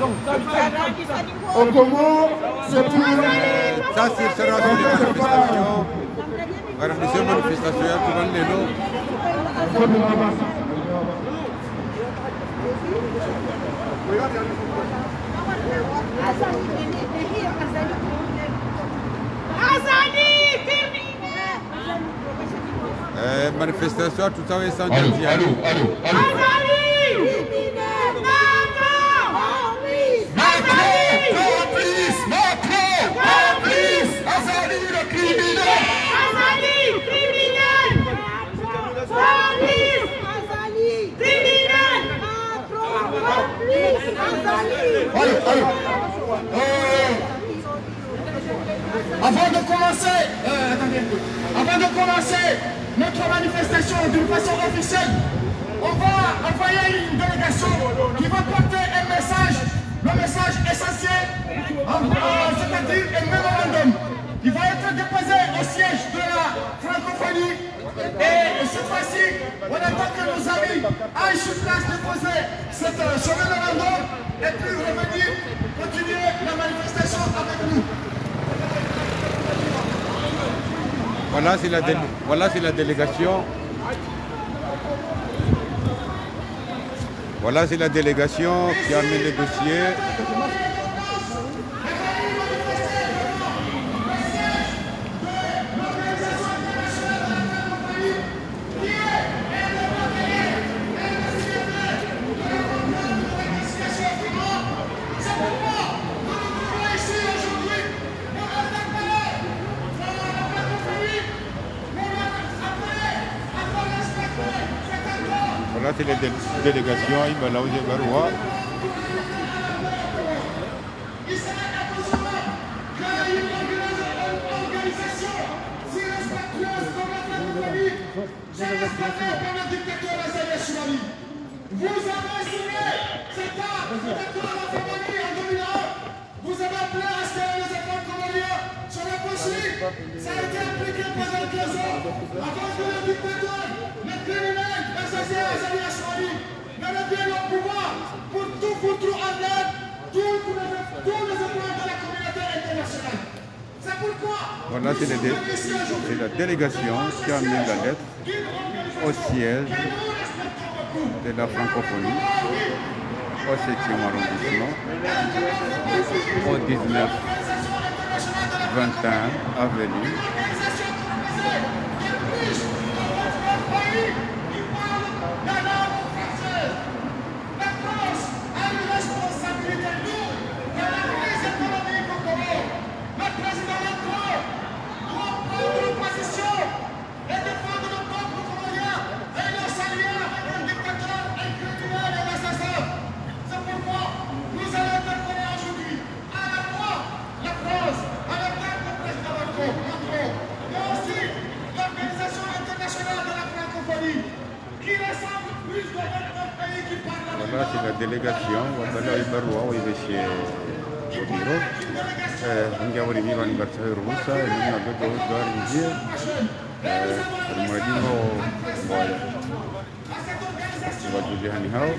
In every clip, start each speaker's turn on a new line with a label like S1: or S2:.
S1: Au Congo, c'est pour...
S2: Ça, c'est sera sur les manifestations. Organiser manifestation, tout le monde est là. Manifestation, tout ça est sans dire.
S3: Allô. Avant de commencer notre manifestation d'une façon officielle, on va envoyer une délégation qui va porter un message, le message essentiel, c'est-à-dire un mémorandum qui va être déposé au siège de la francophonie. Et cette fois-ci, on attend que nos amis aillent sur place déposer ce mémorandum et puis revenir continuer la manifestation avec nous.
S2: Voilà, c'est la délégation. Voilà, c'est la délégation qui a mis le dossier. Voilà, c'est les délégations, il va là où il va roi.
S3: Vous avez signé cet acte de la francophonie en 2001. Vous avez appelé à ce que les enfants comoriens soient poursuivis. Ça a été appliqué pendant 15 ans. Avant que le dictateur, le criminel, l'assassin Azali Asmani ne revienne au pouvoir pour tout foutre en l'air tous les emplois de la communauté internationale. C'est pourquoi
S2: Voilà, c'est la délégation qui a mis la lettre au siège de la francophonie au 7e arrondissement au 19 21 avenue. Voilà, c'est la délégation. Voilà, il va roi, il va chez Odiro. On va voir les vivants anniversaire russe. Et nous, on a deux doigts à dire. On m'a dit, on va tout dire anyhow.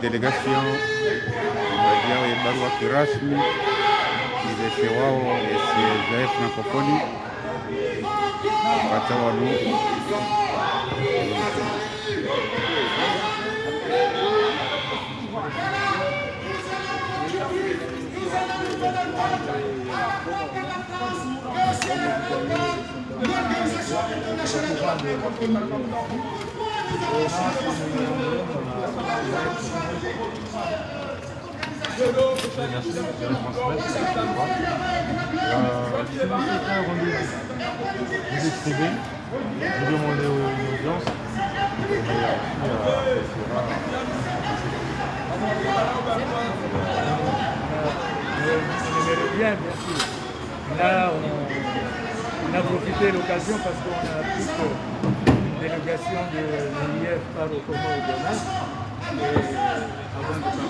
S2: Délégation ya barua kirasmi ilishe wao ya francophonie watawalu
S4: Vous écrivez, vous demandez une audience, bien sûr. Là, on a profité de l'occasion parce qu'on a toute une délégation de l'IF par au Comores demain. Et avant de partir,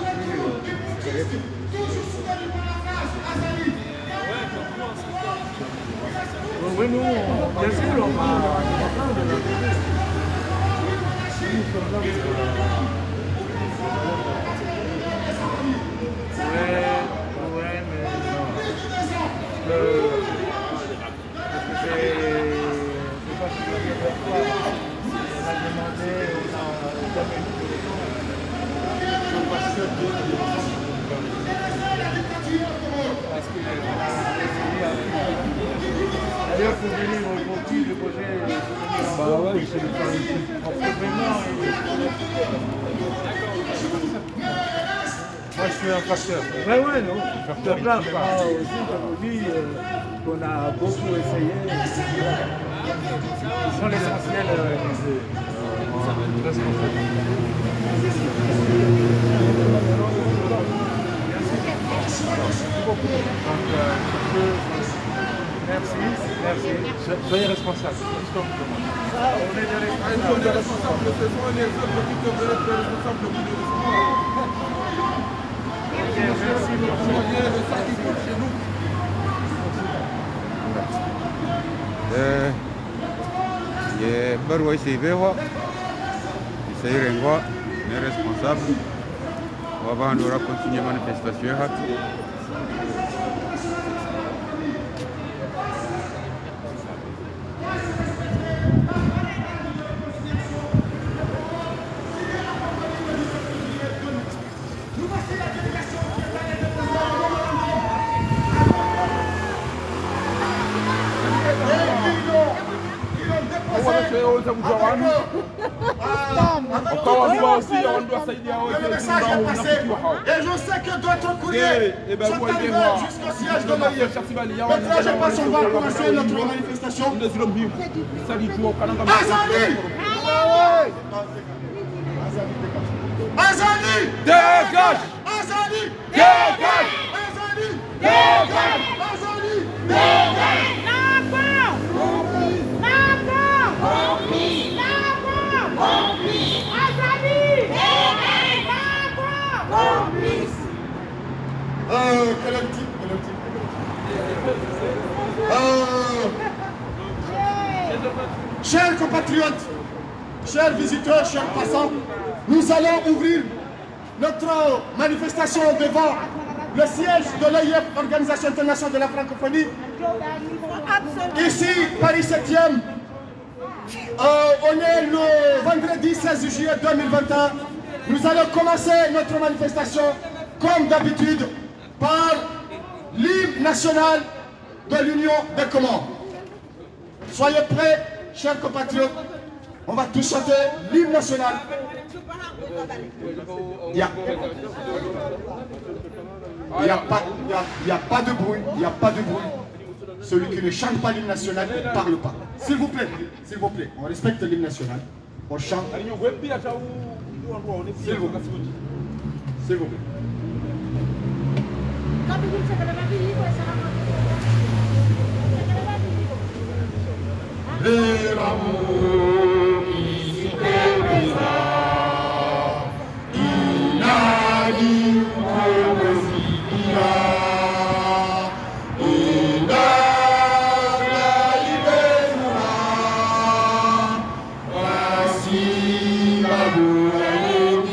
S4: oui, nous, bien sûr, on va de la ouais, mais c'est pas ce que je veux faire. On a demandé, on a jamais eu de réponse. Parce que d'ailleurs, pour venir au profil du projet, bah ouais, c'est le faire ici. Moi, je suis un facteur. Ouais, non. Facteur là, moi aussi, comme on dit, qu'on a beaucoup essayé. Ils sont l'essentiel des responsables. Merci. Soyez responsable. On est des responsables. Ce sont les autres qui devraient être responsables. Merci beaucoup. Soyez le sacrifice chez nous.
S2: Barua Isibewa, Isairengwa, les responsables. On va continuer la manifestation.
S3: Et je sais que d'autres courriers sont arrivés jusqu'au siège de l'OIF. Maintenant, je passe, on va commencer notre manifestation. Azali!
S5: Dégage!
S3: Azali!
S5: Dégage!
S3: Azali!
S5: Dégage!
S3: Azali!
S5: Dégage!
S3: Collectif. Chers compatriotes, chers visiteurs, chers passants, nous allons ouvrir notre manifestation devant le siège de l'OIF, Organisation internationale de la francophonie, ici, Paris 7e. On est le vendredi 16 juillet 2021. Nous allons commencer notre manifestation, comme d'habitude, par l'hymne national de l'Union des Comores. Soyez prêts, chers compatriotes. On va tous chanter l'hymne national. Il n'y a pas de bruit, il n'y a pas de bruit. Celui qui ne chante pas l'hymne national ne parle pas. S'il vous plaît, on respecte l'hymne national. On chante. S'il vous plaît. L'amour qui s'éteindra, inanime comme Sibira, et dans la libérera, voici ma bourrée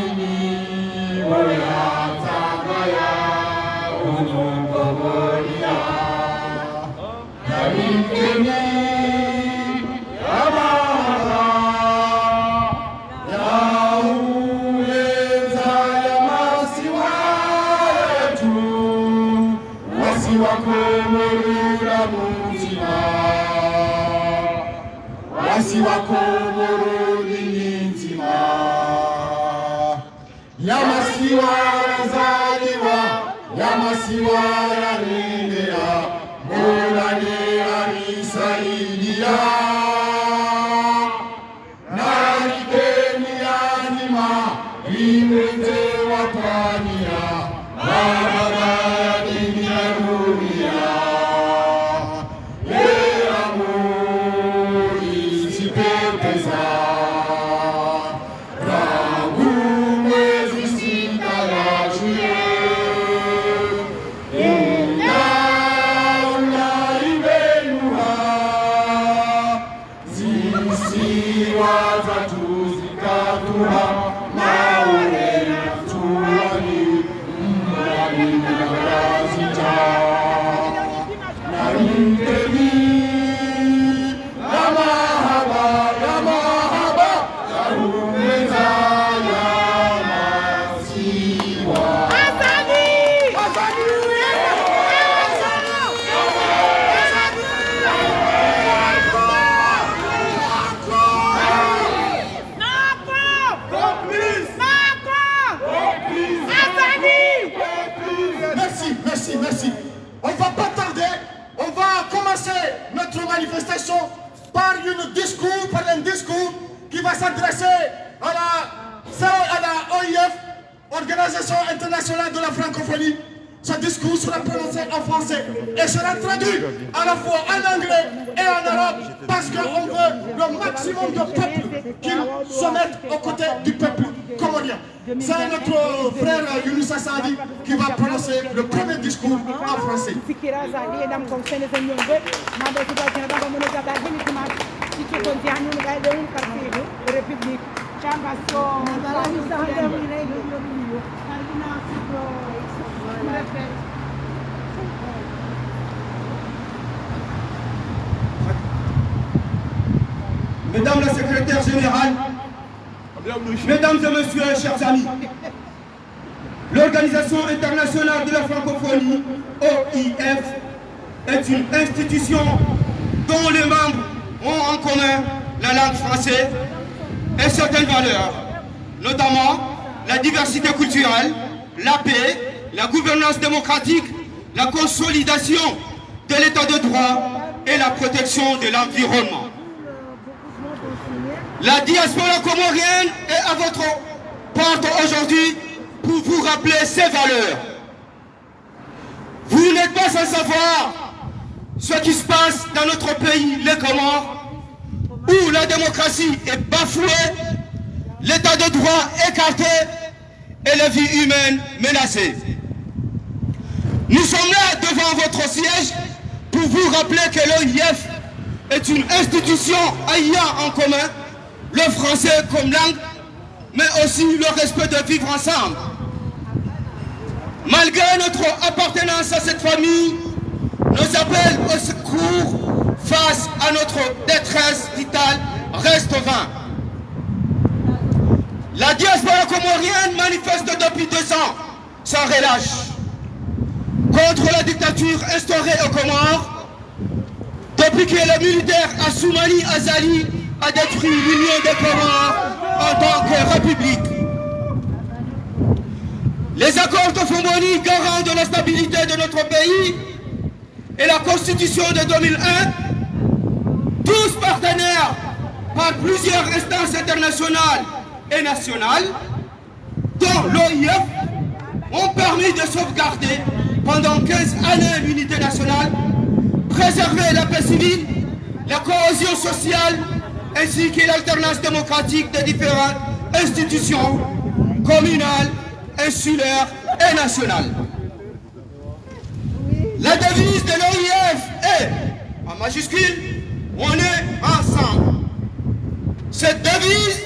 S3: voilà Tagaya, Onokomoria, Namikeni. masiwa komoro nintima ya masiwa zaliwa ya masiwa renea molane anisaidia narikeni yanima imete wapania bababa dunia dunia Merci. On ne va pas tarder. On va commencer notre manifestation par un discours qui va s'adresser à la OIF, Organisation internationale de la francophonie. Ce discours sera prononcé en français et sera traduit à la fois en anglais et en arabe parce qu'on veut le maximum de peuple qui se mettent aux côtés du peuple comorien. C'est notre frère Younouss Assadi qui va prononcer le premier discours en français.
S6: Mesdames la secrétaire générale, mesdames et messieurs, chers amis, l'Organisation internationale de la francophonie, OIF, est une institution dont les membres ont en commun la langue française et certaines valeurs, notamment la diversité culturelle, la paix, la gouvernance démocratique, la consolidation de l'état de droit et la protection de l'environnement. La diaspora comorienne est à votre porte aujourd'hui pour vous rappeler ces valeurs. Vous n'êtes pas sans savoir ce qui se passe dans notre pays, les Comores, où la démocratie est bafouée, l'état de droit écarté et les vies humaines menacées. Nous sommes là devant votre siège pour vous rappeler que l'OIF est une institution ayant en commun le français comme langue, mais aussi le respect de vivre ensemble. Malgré notre appartenance à cette famille, nos appels au secours face à notre détresse vitale restent vains. La diaspora comorienne manifeste depuis 2 ans sans relâche contre la dictature instaurée aux Comores depuis que le militaire Assoumani Azali a détruit l'Union des Comores en tant que république. Les accords de Fomboni, garant de la stabilité de notre pays, et la Constitution de 2001, tous partenaires par plusieurs instances internationales et nationales, dont l'OIF, ont permis de sauvegarder pendant 15 années l'unité nationale, préserver la paix civile, la cohésion sociale, ainsi que l'alternance démocratique des différentes institutions communales, insulaires et nationales. La devise de l'OIF est, en majuscule, on est ensemble. Cette devise,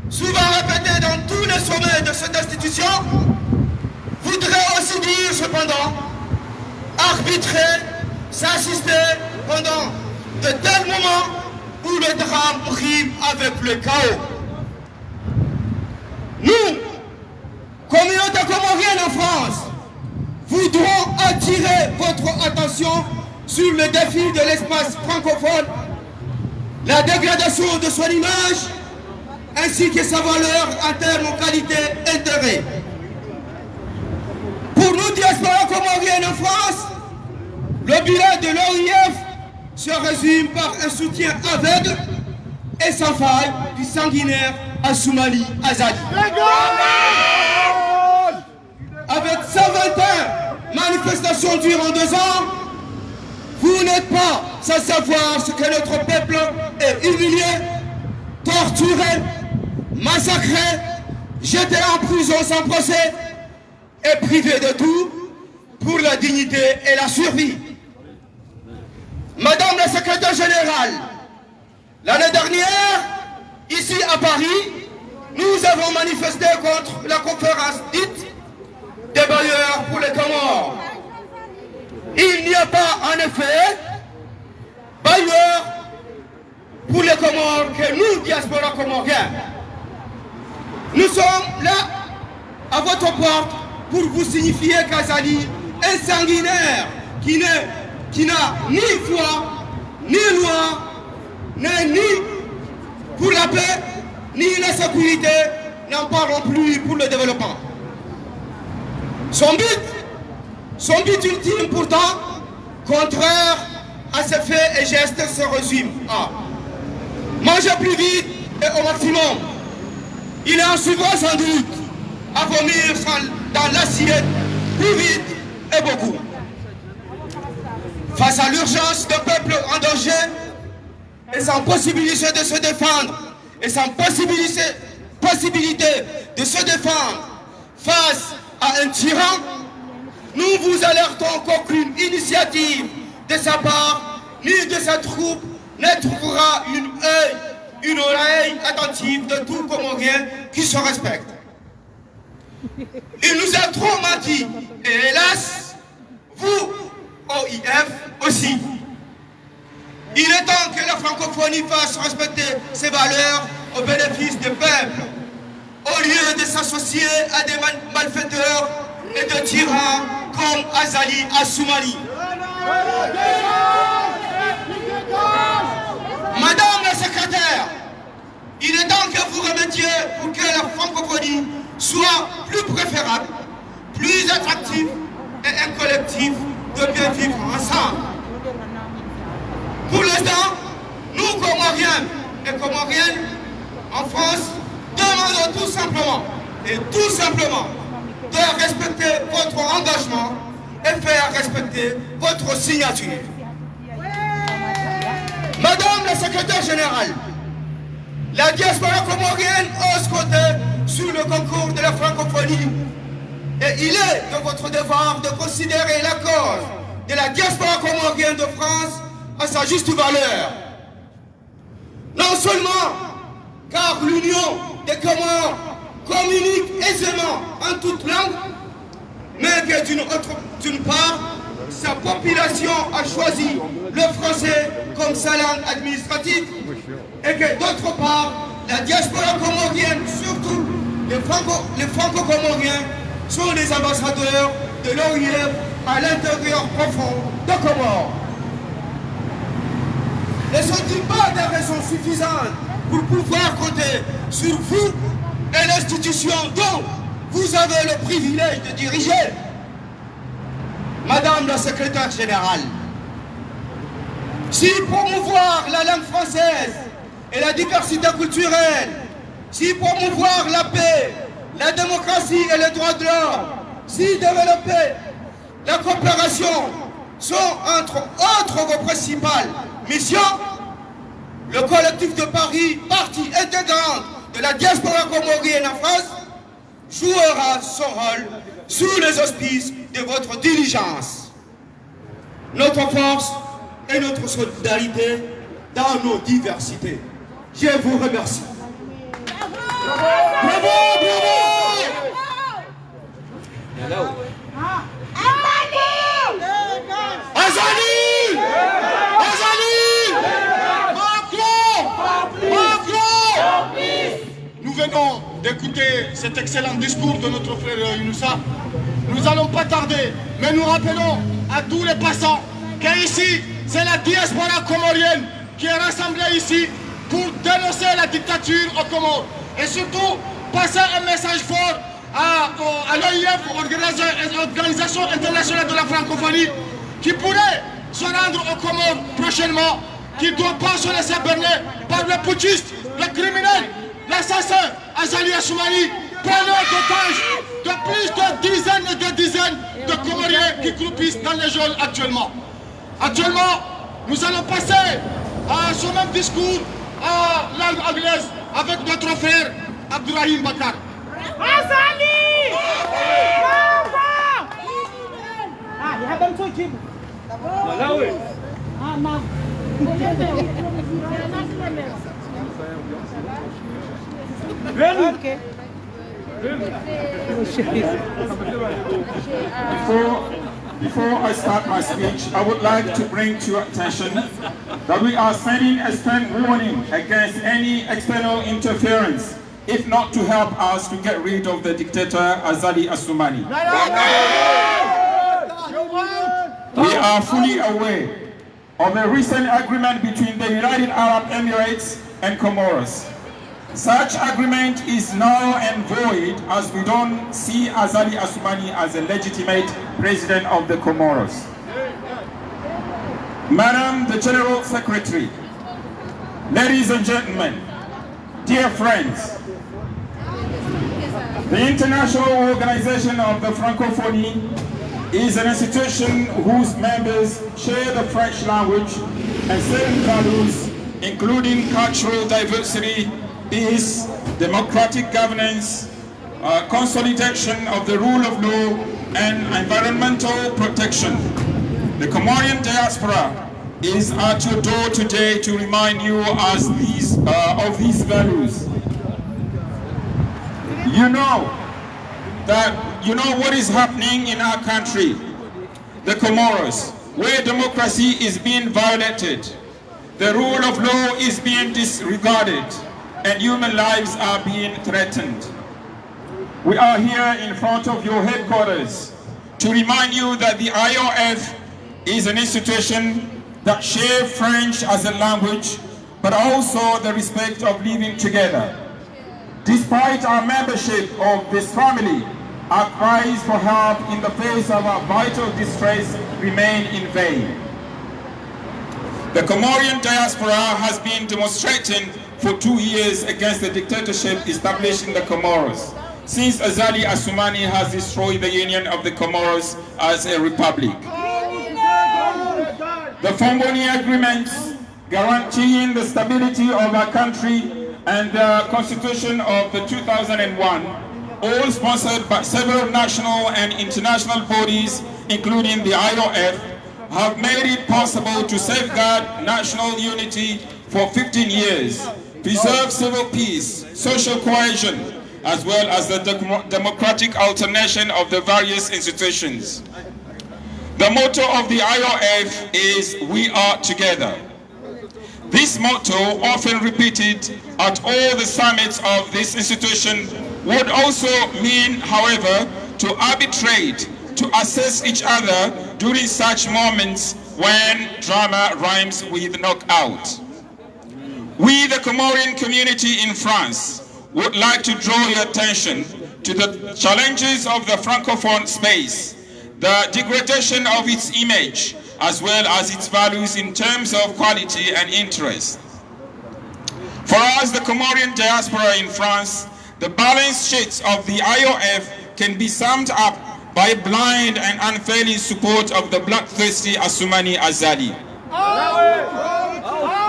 S6: souvent répétée dans tous les sommets de cette institution, voudrait aussi dire cependant arbitrer, s'assister pendant de tels moments où le drame rime avec le chaos. Nous, communauté comorienne en France, voudrons attirer votre attention sur le défi de l'espace francophone la dégradation de son image, ainsi que sa valeur en termes de qualité et d'intérêt. Pour nous, diaspora comorienne en France, le bilan de l'OIF se résume par un soutien aveugle et sans faille du sanguinaire Assoumani Azali. Avec 121 manifestations durant 2 ans, vous n'êtes pas sans savoir ce que notre peuple est humilié, torturé, massacré, jeté en prison sans procès et privé de tout pour la dignité et la survie. Madame la secrétaire générale, l'année dernière, ici à Paris, nous avons manifesté contre la conférence dite des bailleurs pour les Comores. Il n'y a pas en effet bailleurs pour les Comores que nous, diaspora comoriens. Nous sommes là à votre porte pour vous signifier qu'Azali est sanguinaire qui n'a ni foi, ni loi, ni pour la paix, ni la sécurité, n'en parlons plus pour le développement. Son but ultime pourtant, contraire à ses faits et gestes, se résume à manger plus vite et au maximum. Il en suivra sans doute à vomir dans l'assiette plus vite et beaucoup. Face à l'urgence d'un peuple en danger et sans possibilité de se défendre, et sans possibilité de se défendre face à un tyran, nous vous alertons qu'aucune initiative de sa part ni de sa troupe ne trouvera une oreille attentive de tout Comorien qui se respecte. Il nous a trop menti, et hélas, vous, OIF, aussi. Il est temps que la francophonie fasse respecter ses valeurs au bénéfice des peuples, au lieu de s'associer à des malfaiteurs et de tyrans comme Azali Assoumani. Madame la secrétaire, il est temps que vous remettiez pour que la francophonie soit plus préférable, plus attractive et un collectif de bien vivre ensemble. Pour l'instant, nous, Comoriens et Comoriennes, en France, demandons tout simplement de respecter votre engagement et faire respecter votre signature. Madame la secrétaire générale, la diaspora comorienne ose compter sur le concours de la francophonie et il est de votre devoir de considérer la cause de la diaspora comorienne de France à sa juste valeur. Non seulement car l'union des Comores communique aisément en toute langue, mais que d'une part, sa population a choisi le français comme sa langue administrative et que d'autre part, la diaspora comorienne, surtout les franco-comoriens, sont les ambassadeurs de l'OIF à l'intérieur profond de Comores. Ne sont-ils pas des raisons suffisantes pour pouvoir compter sur vous et l'institution dont vous avez le privilège de diriger? Madame la secrétaire générale, si promouvoir la langue française et la diversité culturelle, si promouvoir la paix, la démocratie et les droits de l'homme, si développer la coopération sont entre autres vos principales missions, le collectif de Paris, partie intégrante de la diaspora comorienne en France, jouera son rôle sous les auspices de votre diligence. Notre force et notre solidarité dans nos diversités. Je vous remercie. Bravo, bravo! Azali! Azali! Macron!
S3: Nous venons d'écouter cet excellent discours de notre frère Younoussa. Nous n'allons pas tarder, mais nous rappelons à tous les passants qu'ici, c'est la diaspora comorienne qui est rassemblé ici pour dénoncer la dictature aux Comores. Et surtout, passer un message fort à l'OIF, Organisation internationale de la francophonie, qui pourrait se rendre aux Comores prochainement, qui ne doit pas se laisser berner par le putschiste, le criminel, l'assassin Azali Assoumani, preneur d'otages de plus de dizaines et de dizaines de Comoriens qui croupissent dans les geôles actuellement. Actuellement, nous allons passer à ce même discours à langue anglaise avec notre frère Abdourahim Bakar.
S7: Azali! Ah, you have them to keep.
S4: Malawi.
S7: Ah, ma. Okay.
S1: Before I start my speech, I would like to bring to your attention that we are sending a stern warning against any external interference, if not to help us to get rid of the dictator Azali Assoumani. We are fully aware of the recent agreement between the United Arab Emirates and Comoros. Such agreement is null and void as we don't see Azali Assoumani as a legitimate president of the Comoros. Madam the General Secretary, ladies and gentlemen, dear friends, the International Organization of the Francophonie is an institution whose members share the French language and certain values, including cultural diversity, peace, democratic governance, consolidation of the rule of law, and environmental protection. The Comorian diaspora is at your door today to remind you of these values. You know what is happening in our country, the Comoros, where democracy is being violated, the rule of law is being disregarded, and human lives are being threatened. We are here in front of your headquarters to remind you that the IOF is an institution that shares French as a language, but also the respect of living together. Despite our membership of this family, our cries for help in the face of our vital distress remain in vain. The Comorian diaspora has been demonstrating for 2 years against the dictatorship established in the Comoros, since Azali Assoumani has destroyed the Union of the Comoros as a republic. The Fomboni agreements guaranteeing the stability of our country and the Constitution of the 2001, all sponsored by several national and international bodies, including the IOF, have made it possible to safeguard national unity for 15 years, preserve civil peace, social cohesion, as well as the democratic alternation of the various institutions. The motto of the IOF is "We are together." This motto, often repeated at all the summits of this institution, would also mean, however, to arbitrate, to assess each other during such moments when drama rhymes with knockout. We, the Comorian community in France, would like to draw your attention to the challenges of the Francophone space, the degradation of its image, as well as its values in terms of quality and interest. For us, the Comorian diaspora in France, the balance sheets of the IOF can be summed up by blind and unfailing support of the bloodthirsty Assoumani Azali.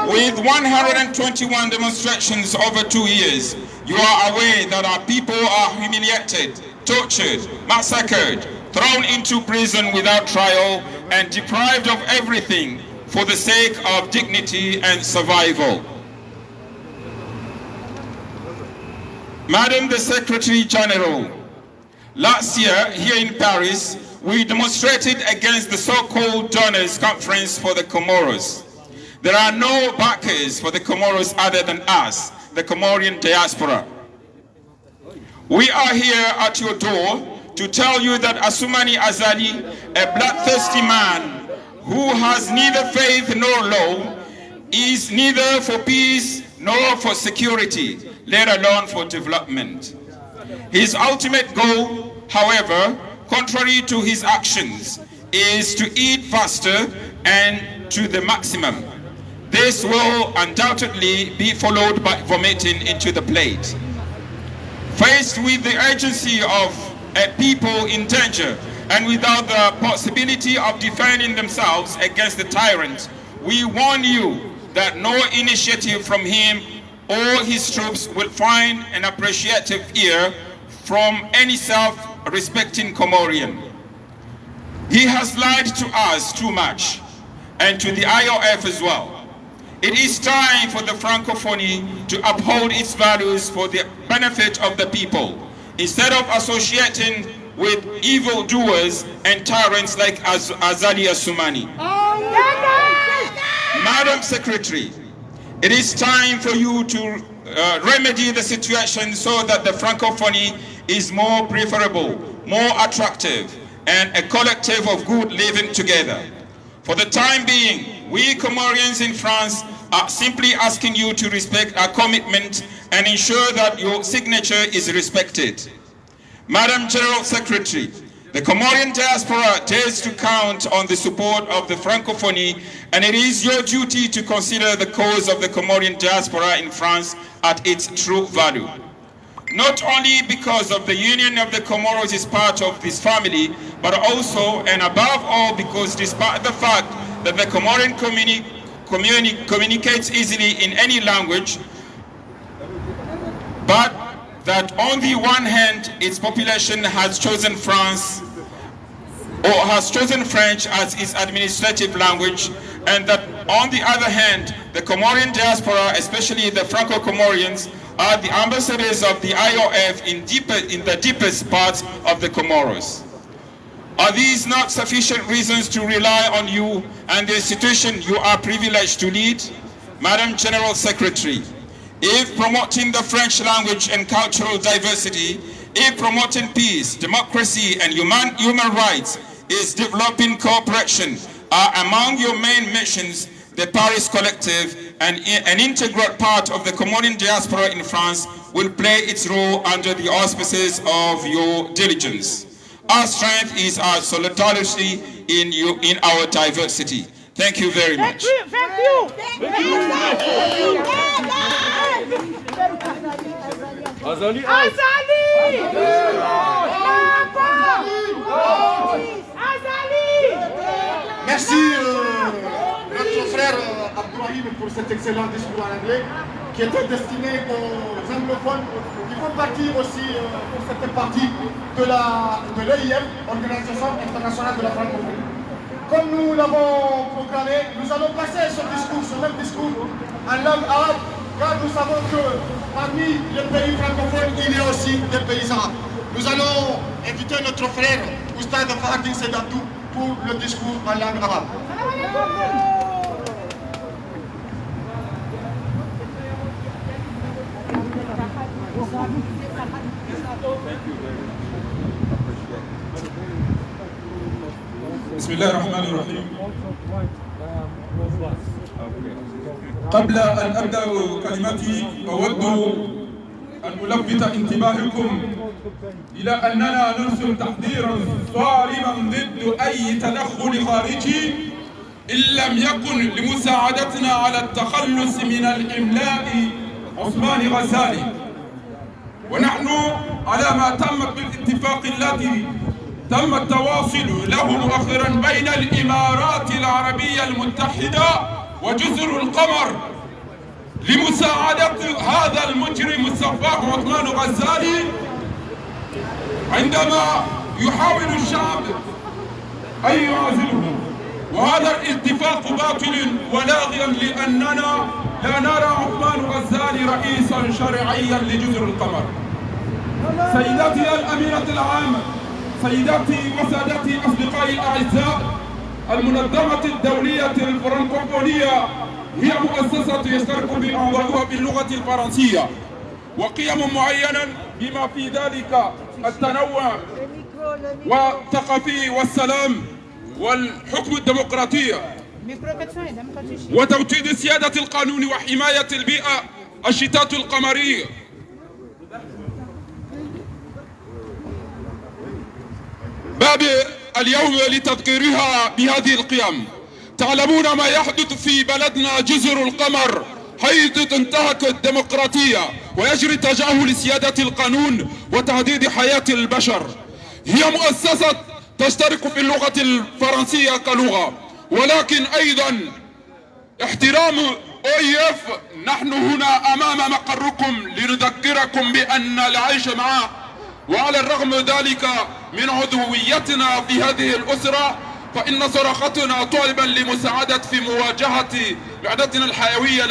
S1: With 121 demonstrations over 2 years, you are aware that our people are humiliated, tortured, massacred, thrown into prison without trial, and deprived of everything for the sake of dignity and survival. Madam the Secretary General, last year here in Paris, we demonstrated against the so-called donors conference for the Comoros. There are no backers for the Comoros other than us, the Comorian diaspora. We are here at your door to tell you that Assoumani Azali, a bloodthirsty man who has neither faith nor law, is neither for peace nor for security, let alone for development. His ultimate goal, however, contrary to his actions, is to eat faster and to the maximum. This will undoubtedly be followed by vomiting into the plate. Faced with the urgency of a people in danger and without the possibility of defending themselves against the tyrant, we warn you that no initiative from him or his troops will find an appreciative ear from any self-respecting Comorian. He has lied to us too much, and to the IOF as well. It is time for the Francophonie to uphold its values for the benefit of the people, instead of associating with evildoers and tyrants like Azali Assoumani. Madam Secretary, it is time for you to remedy the situation so that the Francophonie is more preferable, more attractive, and a collective of good living together. For the time being, we Comorians in France are simply asking you to respect our commitment and ensure that your signature is respected. Madam General Secretary, the Comorian diaspora dares to count on the support of the Francophonie, and it is your duty to consider the cause of the Comorian diaspora in France at its true value. Not only because of the Union of the Comoros is part of this family, but also and above all because despite the fact that the Comorian communicates easily in any language, but that on the one hand its population has chosen France or has chosen French as its administrative language, and that on the other hand the Comorian diaspora, especially the Franco-Comorians, are the ambassadors of the IOF in the deepest parts of the Comoros. Are these not sufficient reasons to rely on you and the institution you are privileged to lead? Madam General Secretary, if promoting the French language and cultural diversity, if promoting peace, democracy, and human rights is developing cooperation are among your main missions, the Paris Collective, and an integral part of the Comorian diaspora in France, will play its role under the auspices of your diligence. Our strength is our solidarity in our diversity. Thank you very much.
S7: Thank you.
S5: Azali!
S3: Merci notre frère Abdourahim pour cet excellent discours en anglais qui était destiné aux anglophones qui font partie aussi pour cette partie de l'EIF, Organisation internationale de la francophonie. Comme nous l'avons programmé, nous allons passer ce même discours en langue arabe, car nous savons que parmi les pays francophones, il y a aussi des pays arabes. Nous allons inviter notre frère Oustad Fahadine Sedatou pour le discours en langue arabe.
S8: بسم الله الرحمن الرحيم. قبل أن أبدأ كلمتي أود أن ألفت انتباهكم إلى أننا نرسل تحذيرا صارما ضد أي تدخل خارجي إن لم يكن لمساعدتنا على التخلص من الإملاء عثمان غزالي. ونحن على ما تم بالاتفاق الذي تم التواصل له مؤخرا بين الإمارات العربية المتحدة وجزر القمر لمساعدة هذا المجرم السفاح عثمان غزالي عندما يحاول الشعب أن يعزله. وهذا الاتفاق باطل ولاغيا لأننا لا نرى عثمان غزالي رئيسا شرعيا لجزر القمر. سيداتي الأميرة العامة، سيداتي وسادتي أصدقائي الأعزاء، المنظمة الدولية الفرنكوفونية هي مؤسسة يشترك بأعضاؤها باللغة الفرنسية وقيم معينة بما في ذلك التنوع والثقافي والسلام والحكم الديمقراطية. وتوطيد سيادة القانون وحماية البيئة. الشتات القمري باب اليوم لتذكيرها بهذه القيم. تعلمون ما يحدث في بلدنا جزر القمر، حيث تنتهك الديمقراطية ويجري تجاهل سيادة القانون وتهديد حياة البشر. هي مؤسسة تشترك في اللغة الفرنسية كلغة، ولكن أيضا احترام OIF. نحن هنا أمام مقركم لنذكركم بأن العيش معه، وعلى الرغم ذلك من عضويتنا في هذه الأسرة فإن صراختنا طالبا لمساعدة في مواجهة معدتنا الحيوية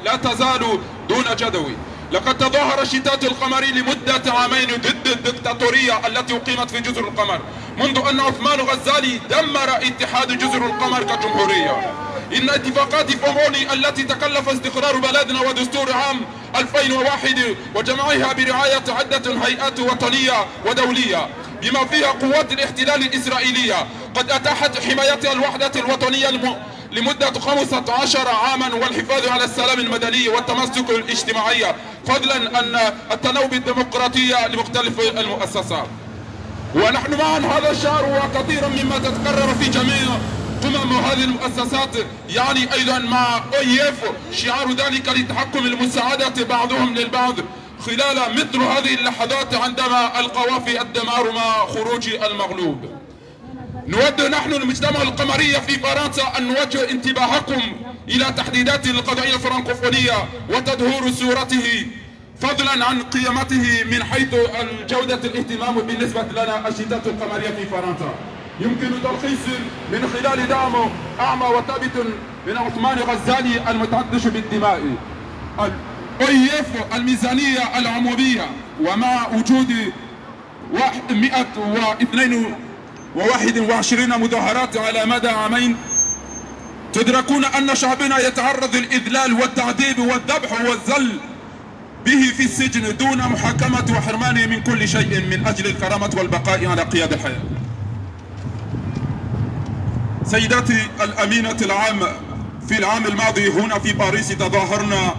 S8: لا تزال دون جدوى. لقد تظاهر الشتات القمري لمدة عامين ضد الدكتاتورية التي أقيمت في جزر القمر، منذ أن عثمان غزالي دمر اتحاد جزر القمر كجمهورية. إن اتفاقات فوموني التي تكلف استقرار بلدنا ودستور عام 2001 وجمعها برعاية عدة هيئات وطنية ودولية بما فيها قوات الاحتلال الإسرائيلية قد أتاحت حمايتها الوحدة الوطنية لمدة 15 عاما والحفاظ على السلام المدني والتمسك الاجتماعي، فضلا أن التناوب الديمقراطية لمختلف المؤسسات. ونحن معا هذا الشهر وكثيرا مما تتكرر في جميع قمم هذه المؤسسات، يعني أيضا مع OIF شعار ذلك لتحكم المساعدة بعضهم للبعض خلال مثل هذه اللحظات عندما القوافي الدمار مع خروج المغلوب. نود نحن المجتمع القمري في فرنسا أن نوجه انتباهكم إلى تحديدات القضية الفرنكوفونية وتدهور صورته، فضلا عن قيمته من حيث جودة الاهتمام بالنسبة لنا. الشتات القمرية في فرنسا يمكن تلخيص من خلال دعم أعمى وثابت من عثمان غزالي المتعطش بالدماء. OIF الميزانية العمومية ومع وجود 122 مظاهرات على مدى عامين تدركون أن شعبنا يتعرض للإذلال والتعذيب والذبح والذل به في السجن دون محاكمة وحرمانه من كل شيء من أجل الكرامة والبقاء على قياد الحياة. سيداتي الأمينة العام، في العام الماضي هنا في باريس تظاهرنا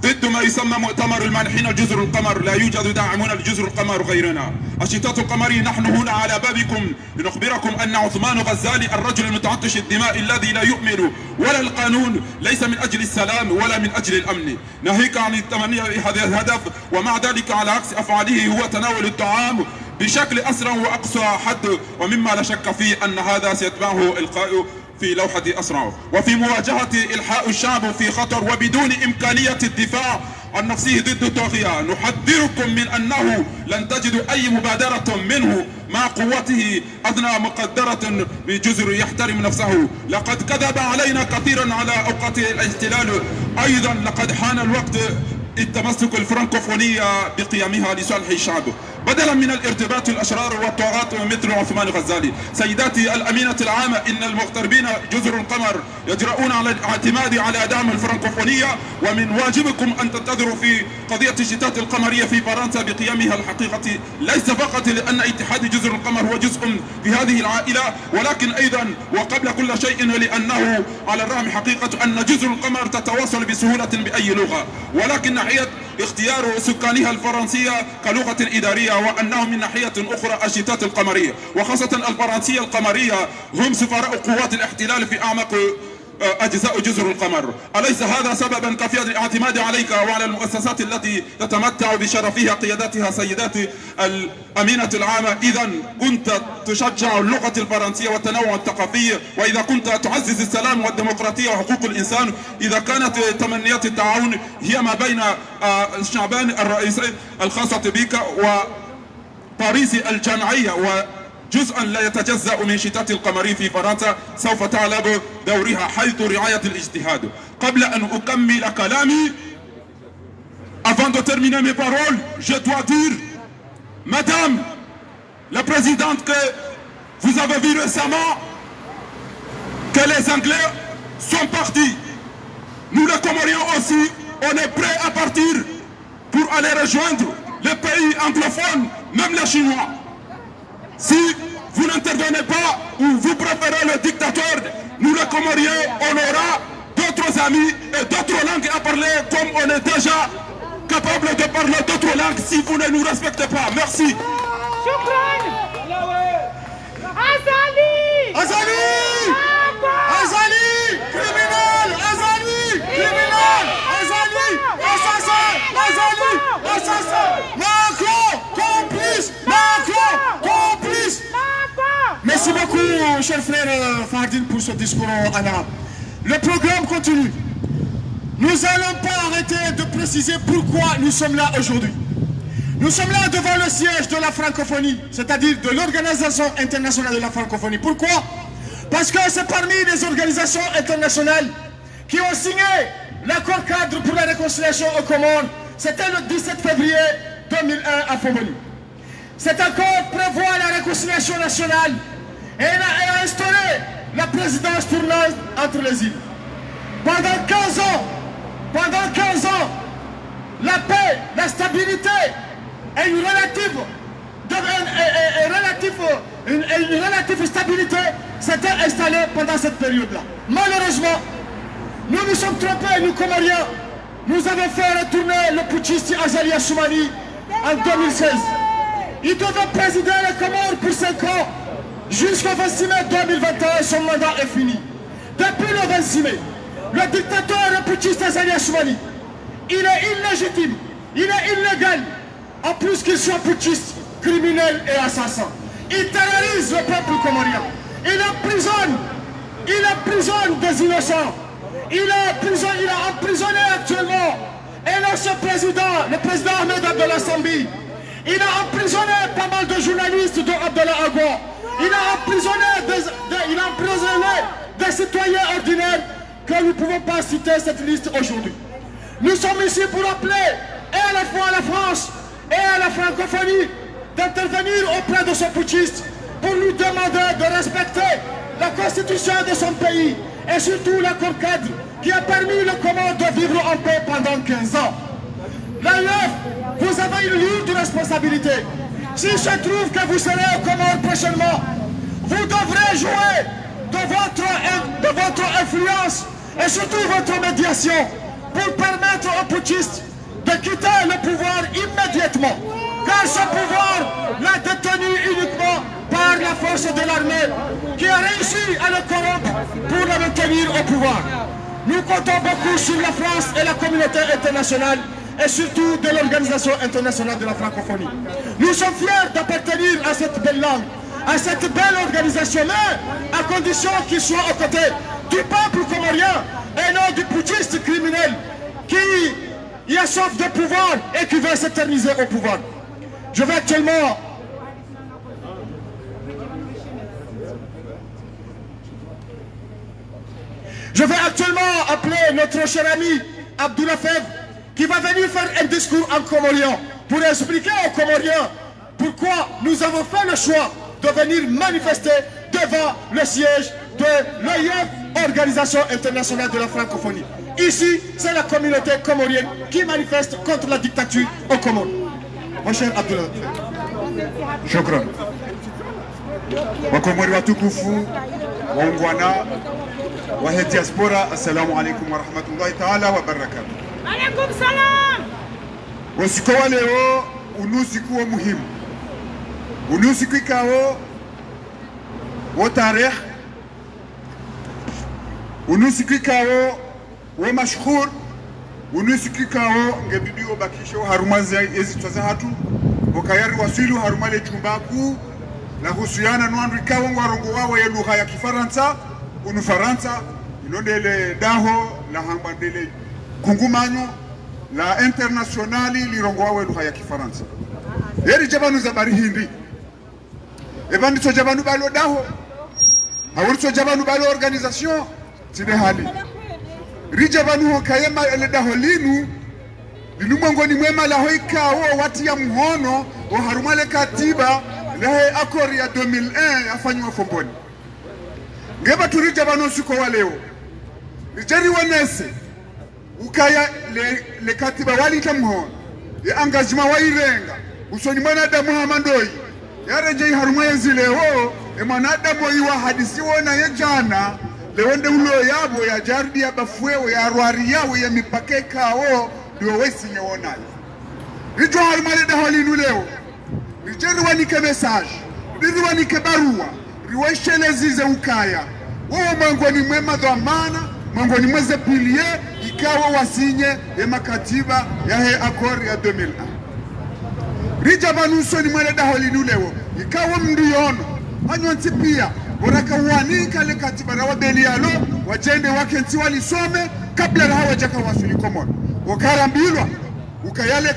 S8: ضد ما يسمى مؤتمر المانحين جزر القمر. لا يوجد داعمون لجزر القمر غيرنا. الشتات القمري نحن هنا على بابكم لنخبركم أن عثمان غزالي الرجل المتعطش الدماء الذي لا يؤمن ولا القانون ليس من أجل السلام ولا من أجل الأمن، ناهيك عن التمني بهذا الهدف، ومع ذلك على عكس أفعاله هو تناول الطعام بشكل أسرع وأقصى حد، ومما لا شك فيه أن هذا سيتبعه إلقاء في لوحة أسرع. وفي مواجهة إلحاق الشعب في خطر وبدون إمكانية الدفاع عن نفسه ضد الطاغية، نحذركم من أنه لن تجدوا أي مبادرة منه مع قوته أدنى مقدرة بجزر يحترم نفسه. لقد كذب علينا كثيرا على أوقات الاحتلال. أيضا لقد حان الوقت التمسك الفرنكوفونية بقيمها لصالح الشعب بدلا من الارتباط الأشرار والطغاة مثل عثمان غزالي. سيداتي الأمينة العامة، إن المغتربين جزر القمر يجرؤون على الاعتماد على دعم الفرنكوفونية، ومن واجبكم أن تنتظروا في قضية الشتات القمرية في فرنسا بقيمها الحقيقة، ليس فقط لأن اتحاد جزر القمر هو جزء في هذه العائلة، ولكن أيضا وقبل كل شيء لأنه على الرغم حقيقة أن جزر القمر تتواصل بسهولة بأي لغة، ولكن ناحية اختيار سكانها الفرنسية كلغة إدارية، وأنهم من ناحية أخرى الشتات القمرية وخاصة الفرنسية القمرية هم سفراء قوات الاحتلال في أعمق أجزاء جزر القمر. أليس هذا سببا كافيا للاعتماد عليك وعلى المؤسسات التي تتمتع بشرفها قيادتها؟ سيداتي الأمينة العامة، إذا كنت تشجع اللغة الفرنسية والتنوع الثقافي، وإذا كنت تعزز السلام والديمقراطية وحقوق الإنسان، إذا كانت تمنيات التعاون هي ما بين الشعبان الرئيسين الخاصة بك وباريس الجامعية وجزءا لا يتجزأ من شتات القمري في فرنسا، سوف تعلب دورها حيث رعاية الاجتهاد. قبل أن أكمل كلامي، avant de terminer mes paroles, je dois dire, Madame la Présidente, que vous avez vu récemment que les Anglais sont partis. Nous les Comoriens aussi, on est prêts à partir pour aller rejoindre les pays anglophones, même les Chinois. Si vous n'intervenez pas ou vous préférez le dictateur, nous les Comoriens, on aura d'autres amis et d'autres langues à parler comme on est déjà capable de parler d'autres langues si vous ne nous respectez pas. Merci.
S3: Azali! Azali! Criminel! Azali! Criminel! Azali! Assassin! Azali! Assassin! Macron! Complice! Macron! Complice! Merci beaucoup, cher frère Fardine, pour ce discours en arabe. Le programme continue. Nous n'allons pas arrêter de préciser pourquoi nous sommes là aujourd'hui. Nous sommes là devant le siège de la francophonie, c'est-à-dire de l'Organisation internationale de la francophonie. Pourquoi? Parce que c'est parmi les organisations internationales qui ont signé l'accord cadre pour la réconciliation aux Comores. C'était le 17 février 2001 à Foboni. Cet accord prévoit la réconciliation nationale et a instauré la présidence tournante entre les îles. Pendant 15 ans, la paix, la stabilité et une relative stabilité s'était installée pendant cette période-là. Malheureusement, nous nous sommes trompés, nous Comoriens. Nous avons fait retourner le putschiste Azali Assoumani en 2016. Il devait présider les Comores pour 5 ans. Jusqu'au 26 mai 2021, son mandat est fini. Depuis le 26 mai, le dictateur et putschiste Azali Assoumani, il est illégitime, il est illégal, en plus qu'il soit putschiste, criminel et assassin. Il terrorise le peuple comorien. Il emprisonne des innocents. Il a emprisonné actuellement et l'ancien président, le président Ahmed Abdallah Sambi. Il a emprisonné pas mal de journalistes de Abdallah Agua. Il a emprisonné des citoyens ordinaires que nous ne pouvons pas citer cette liste aujourd'hui. Nous sommes ici pour appeler et à la fois à la France et à la francophonie d'intervenir auprès de ce putschiste pour lui demander de respecter la constitution de son pays et surtout l'accord cadre qui a permis le Comores de vivre en paix pendant 15 ans. L'AIF, vous avez une lourde responsabilité. S'il se trouve que vous serez au Comores prochainement, vous devrez jouer de votre influence et surtout votre médiation pour permettre aux putschistes de quitter le pouvoir immédiatement. Car ce pouvoir l'a détenu uniquement par la force de l'armée qui a réussi à le corrompre pour le maintenir au pouvoir. Nous comptons beaucoup sur la France et la communauté internationale et surtout de l'Organisation internationale de la francophonie. Nous sommes fiers d'appartenir à cette belle langue, à cette belle organisation, mais à condition qu'ils soient aux côtés du peuple comorien et non du putschiste criminel qui a soif de pouvoir et qui veut s'éterniser au pouvoir. Je vais actuellement appeler notre cher ami Abdoulaye Fèvre qui va venir faire un discours en comorien pour expliquer aux Comoriens pourquoi nous avons fait le choix de venir manifester devant le siège de l'OIF, Organisation internationale de la francophonie. Ici, c'est la communauté comorienne qui manifeste contre la dictature au Comores. Mon cher Abdoulaye Fèvre.
S2: Shukran. Wakomori watukufu, waungwana, wa diaspora, assalamu alaikum wa rahmatullahi ta'ala wa barakatuh.
S7: Alaikum salam.
S2: Usiku wa leo unusiku wa muhimu. Unusiku ikao wa tarehe. Unusiku ikao wa mashhur. Unusiku ikao ngebidi obakisho harumazi ezitwaza hatu. Wakayari wasilu harumale chumbaku na husiana nwandu ikawa warongo wawe ya lugha ya Kifaransa unufaransa inondele daho la hambandele kungumanyo la internationali lirongo wawe lugha ya Kifaransa yeri jabanu za bari hindi ebandi to jabanu balo daho hawurto jabanu balo organisation tide hali rijabanu kayema ele daho linu Linumangoni mwema la hoika wati ya muhono wa harumale katiba lehe akori ya 2001 afanywa Fomboni. Ngeba turija bano suko wa leo. Rijeri wanese ukaya le katiba wali tamuhono. Ya engagement wa irenga. Usoni mwana da Muhammandoi. Ya rejei harumale zile ho
S3: mwanadamu iwa hadisi wona ya jana lewende ulo yabo ya jardi ya bafuewo ya arwari yawo ya mipake kao ndio wesi nyewona rijo halimale da halinu leo rijeri wanike message riri wanike barua riweshelezi ukaya wao mwangoni mwema dhamana mwangoni mweze pilie ikawa wasinye ya makatiba ya he akor ya 2001 rija banuso ni mwele da halinu leo ikawa mndiono hanywanti pia waraka uanika le katiba na wabeli yalo wajende wake nti walisome kabla na hawa jaka wasuli komoro wakarambilwa ukayale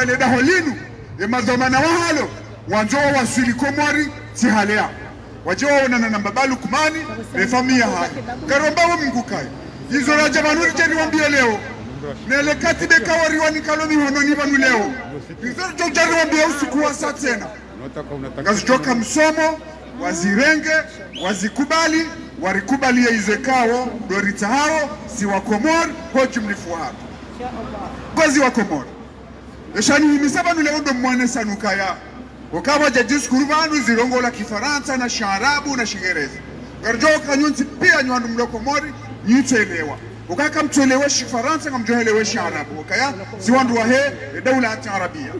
S3: le da halinu ya madhamana wahalo wanjoa wasuli komori ti halea wajoa wana na babalu kumani refamia haya karomba wa Mungu kai hizo raja manuri jeni wambie leo nele katibe kawari wanikalomi hononi vanu leo hizo jari wambie usiku wa saa tena ngazijoka msomo wazirenge wazikubali warikubalie izekao dorita hao si wa Komor hoji mlifu hapo gozi wa Komor eshani himisaba nule ndo mwane sanukaya ukawa jajis kurubanu zirongo la Kifaransa na Sharabu na Shingereza garjoka nyunti pia nywandu mloko Komori nyitelewa ukaka mtolewe Kifaransa ngamjohelewe Sharabu ukaya ziwandu wa he daula ya Arabia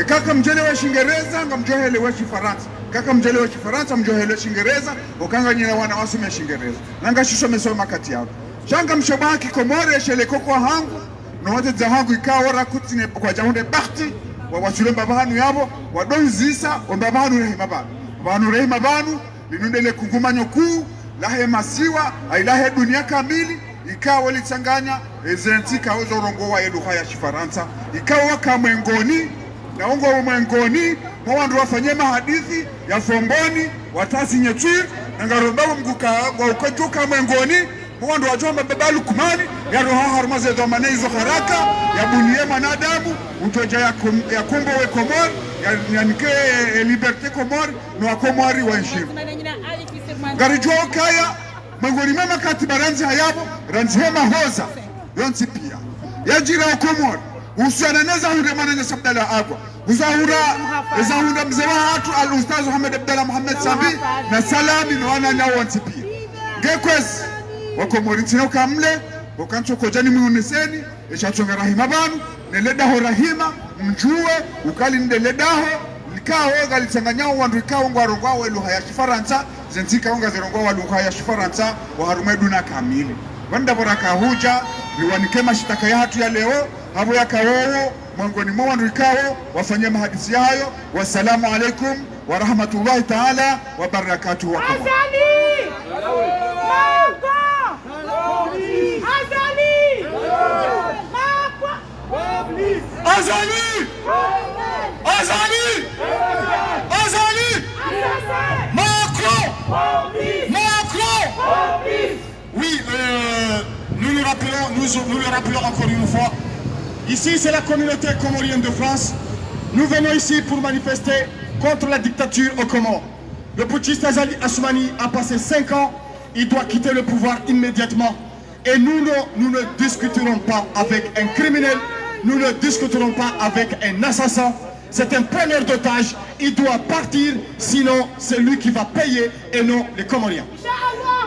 S3: kaka mjelewe Shingereza ngamjohelewe Kifaransa kaka mjelewe Kifaransa mjohelewe Shingereza ukanga nyina wana wasume Shingereza nanga shisho mesoma kati yao shanga mshobaki Komori shele koko hangu na wote za hangu ikawa rakutine kwa jahunde bahti wawasule mbabanu yabo wadonzisa mbabanu rehima banu mbabanu rehima banu linundele kungumanyo kuu lahe masiwa ailahe dunia kamili ikawa lichanganya ezentika ozo rongo wa edu haya Kifaransa ikawa kamwengoni na ongo wa mwengoni mwandu wafanye mahadithi ya fomboni watasi nyechir na ngarobawo mguka wa ukojuka mwengoni mwandu wajomba babalu kumani ya roha harumaze dhamane hizo haraka ya bunie manadamu utoja ya kumbo we Komor ya nike liberte Komor na Komori wa nshimu garijua kaya mwengoni mema kati baranzi hayabo ranzi hema hoza yonsi pia ya jira wa Komor usiananeza hunde mananya sabdala agwa uzahura mzewa hatu al-Ustaz Muhammad Abdallah Muhammad Sabi na salami na wana nyao wansi pia gekwezi wakomori ntino kamle wakancho kojani muoneseni eshachonga rahima banu neledaho rahima mjue ukali ndeledaho likao galitanganyao wandu ikao ngwarongwa welu haya Kifaransa zentika onga zerongwa walu haya Kifaransa wa harumeduna kamili wanda boraka huja riwanike mashitaka ya hatu ya leo habu ya kawowo mwangoni mwa wandu ikao wafanye mahadisi hayo wassalamu alaikum wa rahmatullahi ta'ala wa barakatuhu wa Komor Azali! Azali! Azali! Macron! Macron! Oui, nous le rappelons encore une fois. Ici, c'est la communauté comorienne de France. Nous venons ici pour manifester contre la dictature aux Comores. Le putschiste Azali Assoumani a passé 5 ans. Il doit quitter le pouvoir immédiatement. Et nous ne discuterons pas avec un criminel. Nous ne discuterons pas avec un assassin. C'est un preneur d'otages. Il doit partir, sinon c'est lui qui va payer et non les Comoriens.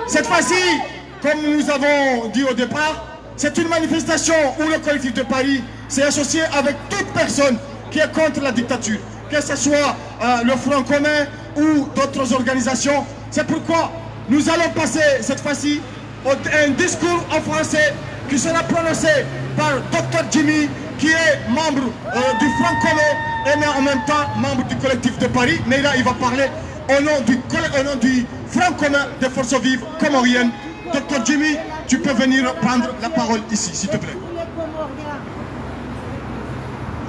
S3: Cette fois-ci, comme nous avons dit au départ, c'est une manifestation où le collectif de Paris s'est associé avec toute personne qui est contre la dictature, que ce soit le Front commun ou d'autres organisations. C'est pourquoi nous allons passer cette fois-ci un discours en français qui sera prononcé par Dr Jimmy, qui est membre du Front commun et en même temps membre du collectif de Paris. Mais là, il va parler au nom du Front commun des forces vives comoriennes. Dr Jimmy, tu peux venir prendre la parole ici, s'il te plaît.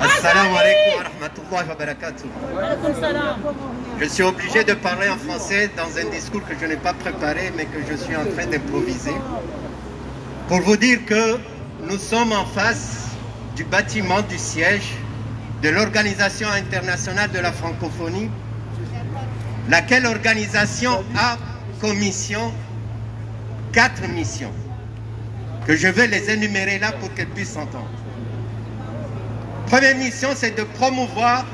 S9: Assalamu alaikum wa rahmatullahi wa barakatuh. Je suis obligé de parler en français dans un discours que je n'ai pas préparé mais que je suis en train d'improviser pour vous dire que nous sommes en face du bâtiment du siège de l'Organisation internationale de la francophonie, laquelle organisation a comme mission 4 missions que je vais les énumérer là pour qu'elles puissent s'entendre. Première mission, c'est de promouvoir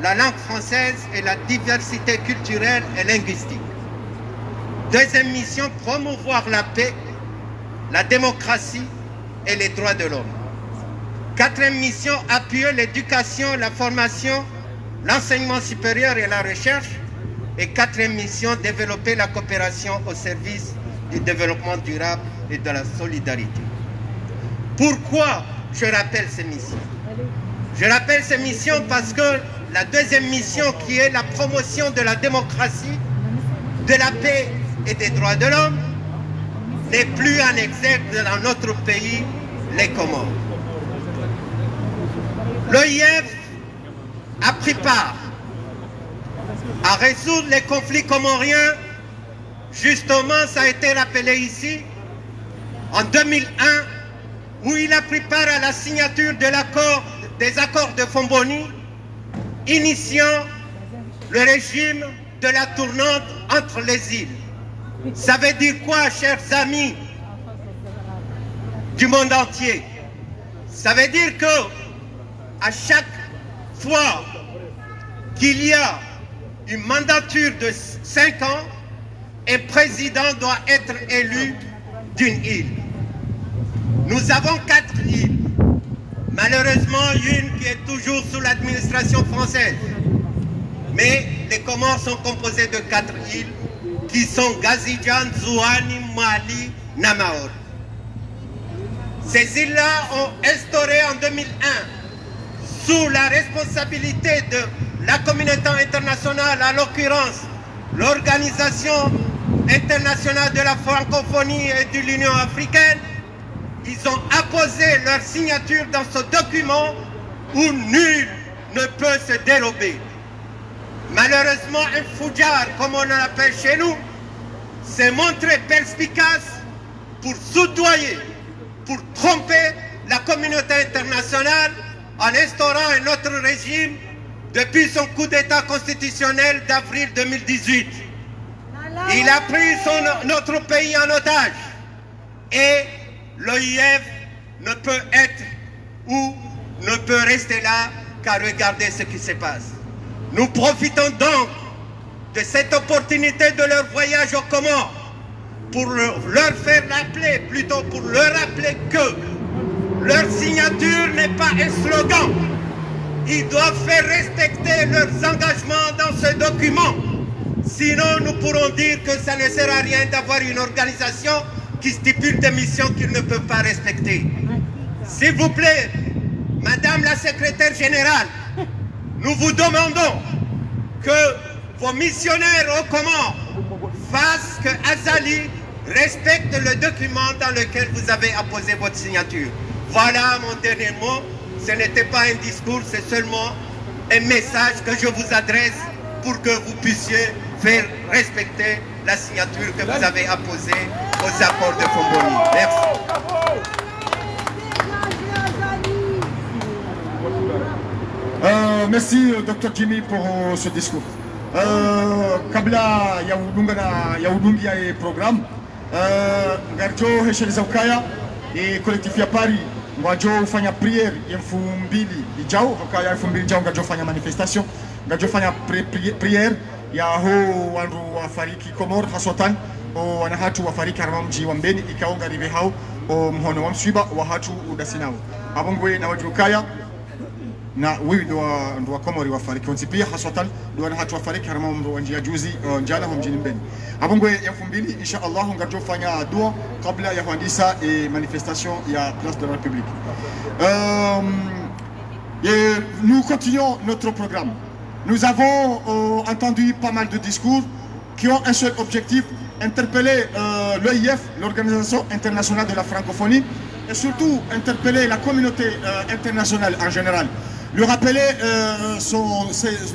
S9: la langue française et la diversité culturelle et linguistique. Deuxième mission, promouvoir la paix, la démocratie et les droits de l'homme. Quatrième mission, appuyer l'éducation, la formation, l'enseignement supérieur et la recherche. Et quatrième mission, développer la coopération au service du développement durable et de la solidarité. Pourquoi je rappelle ces missions? Je rappelle ces missions parce que la deuxième mission, qui est la promotion de la démocratie, de la paix et des droits de l'homme, n'est plus en exergue dans notre pays, les Comores. L'OIF a pris part à résoudre les conflits comoriens. Justement, ça a été rappelé ici, en 2001, où il a pris part à la signature de des accords de Fomboni, initiant le régime de la tournante entre les îles. Ça veut dire quoi, chers amis du monde entier? Ça veut dire que à chaque fois qu'il y a une mandature de 5 ans, un président doit être élu d'une île. Nous avons 4 îles. Malheureusement, une qui est toujours sous l'administration française. Mais les Comores sont composés de 4 îles qui sont Gazidjan, Zouani, Mali, Namaor. Ces îles-là ont instauré en 2001, sous la responsabilité de la communauté internationale, en l'occurrence l'Organisation internationale de la francophonie et de l'Union africaine, ils ont apposé leur signature dans ce document où nul ne peut se dérober. Malheureusement, un foudjar, comme on l'appelle chez nous, s'est montré perspicace pour soudoyer, pour tromper la communauté internationale en instaurant un autre régime depuis son coup d'État constitutionnel d'avril 2018. Il a pris notre pays en otage et l'OIF ne peut être ou ne peut rester là qu'à regarder ce qui se passe. Nous profitons donc de cette opportunité de leur voyage aux Comores pour leur faire rappeler, plutôt pour leur rappeler que leur signature n'est pas un slogan. Ils doivent faire respecter leurs engagements dans ce document. Sinon, nous pourrons dire que ça ne sert à rien d'avoir une organisation qui stipule des missions qu'ils ne peuvent pas respecter. S'il vous plaît, Madame la Secrétaire Générale, nous vous demandons que vos missionnaires aux Comores fassent que Azali respecte le document dans lequel vous avez apposé votre signature. Voilà mon dernier mot. Ce n'était pas un discours, c'est seulement un message que je vous adresse pour que vous puissiez faire respecter la signature que vous avez apposée aux accords de Fomboni. Merci.
S3: Merci, Dr. Jimmy, pour ce discours. Kabla yaudungi ya programme, Garjo Heshel Zaukaya et collectif ya Paris, Ngajo fanya prière ya 2000 ijao, Hokaya 2000 ijao Ngajo fanya manifestation, Ngajo fanya prière ya ho wandu wafariki Komor hasotan o wanahatu wafariki harama mji wa Mbeni ikaonga rive hao o mhono wa mswiba wa hatu udasinao. Abongwe na wajukaya na wewe ndo wa Komori wafariki onsipia haswatan ndo na hatu wafariki harama mro njia juzi njala ho mjini Mbeni. Abongwe ya 2000 insha Allah ngajo fanya dua kabla ya kuandisa manifestation ya Place de la République. Et nous continuons notre programme. Nous avons entendu pas mal de discours qui ont un seul objectif, interpeller l'OIF, l'Organisation internationale de la francophonie, et surtout interpeller la communauté internationale en général. Leur rappeler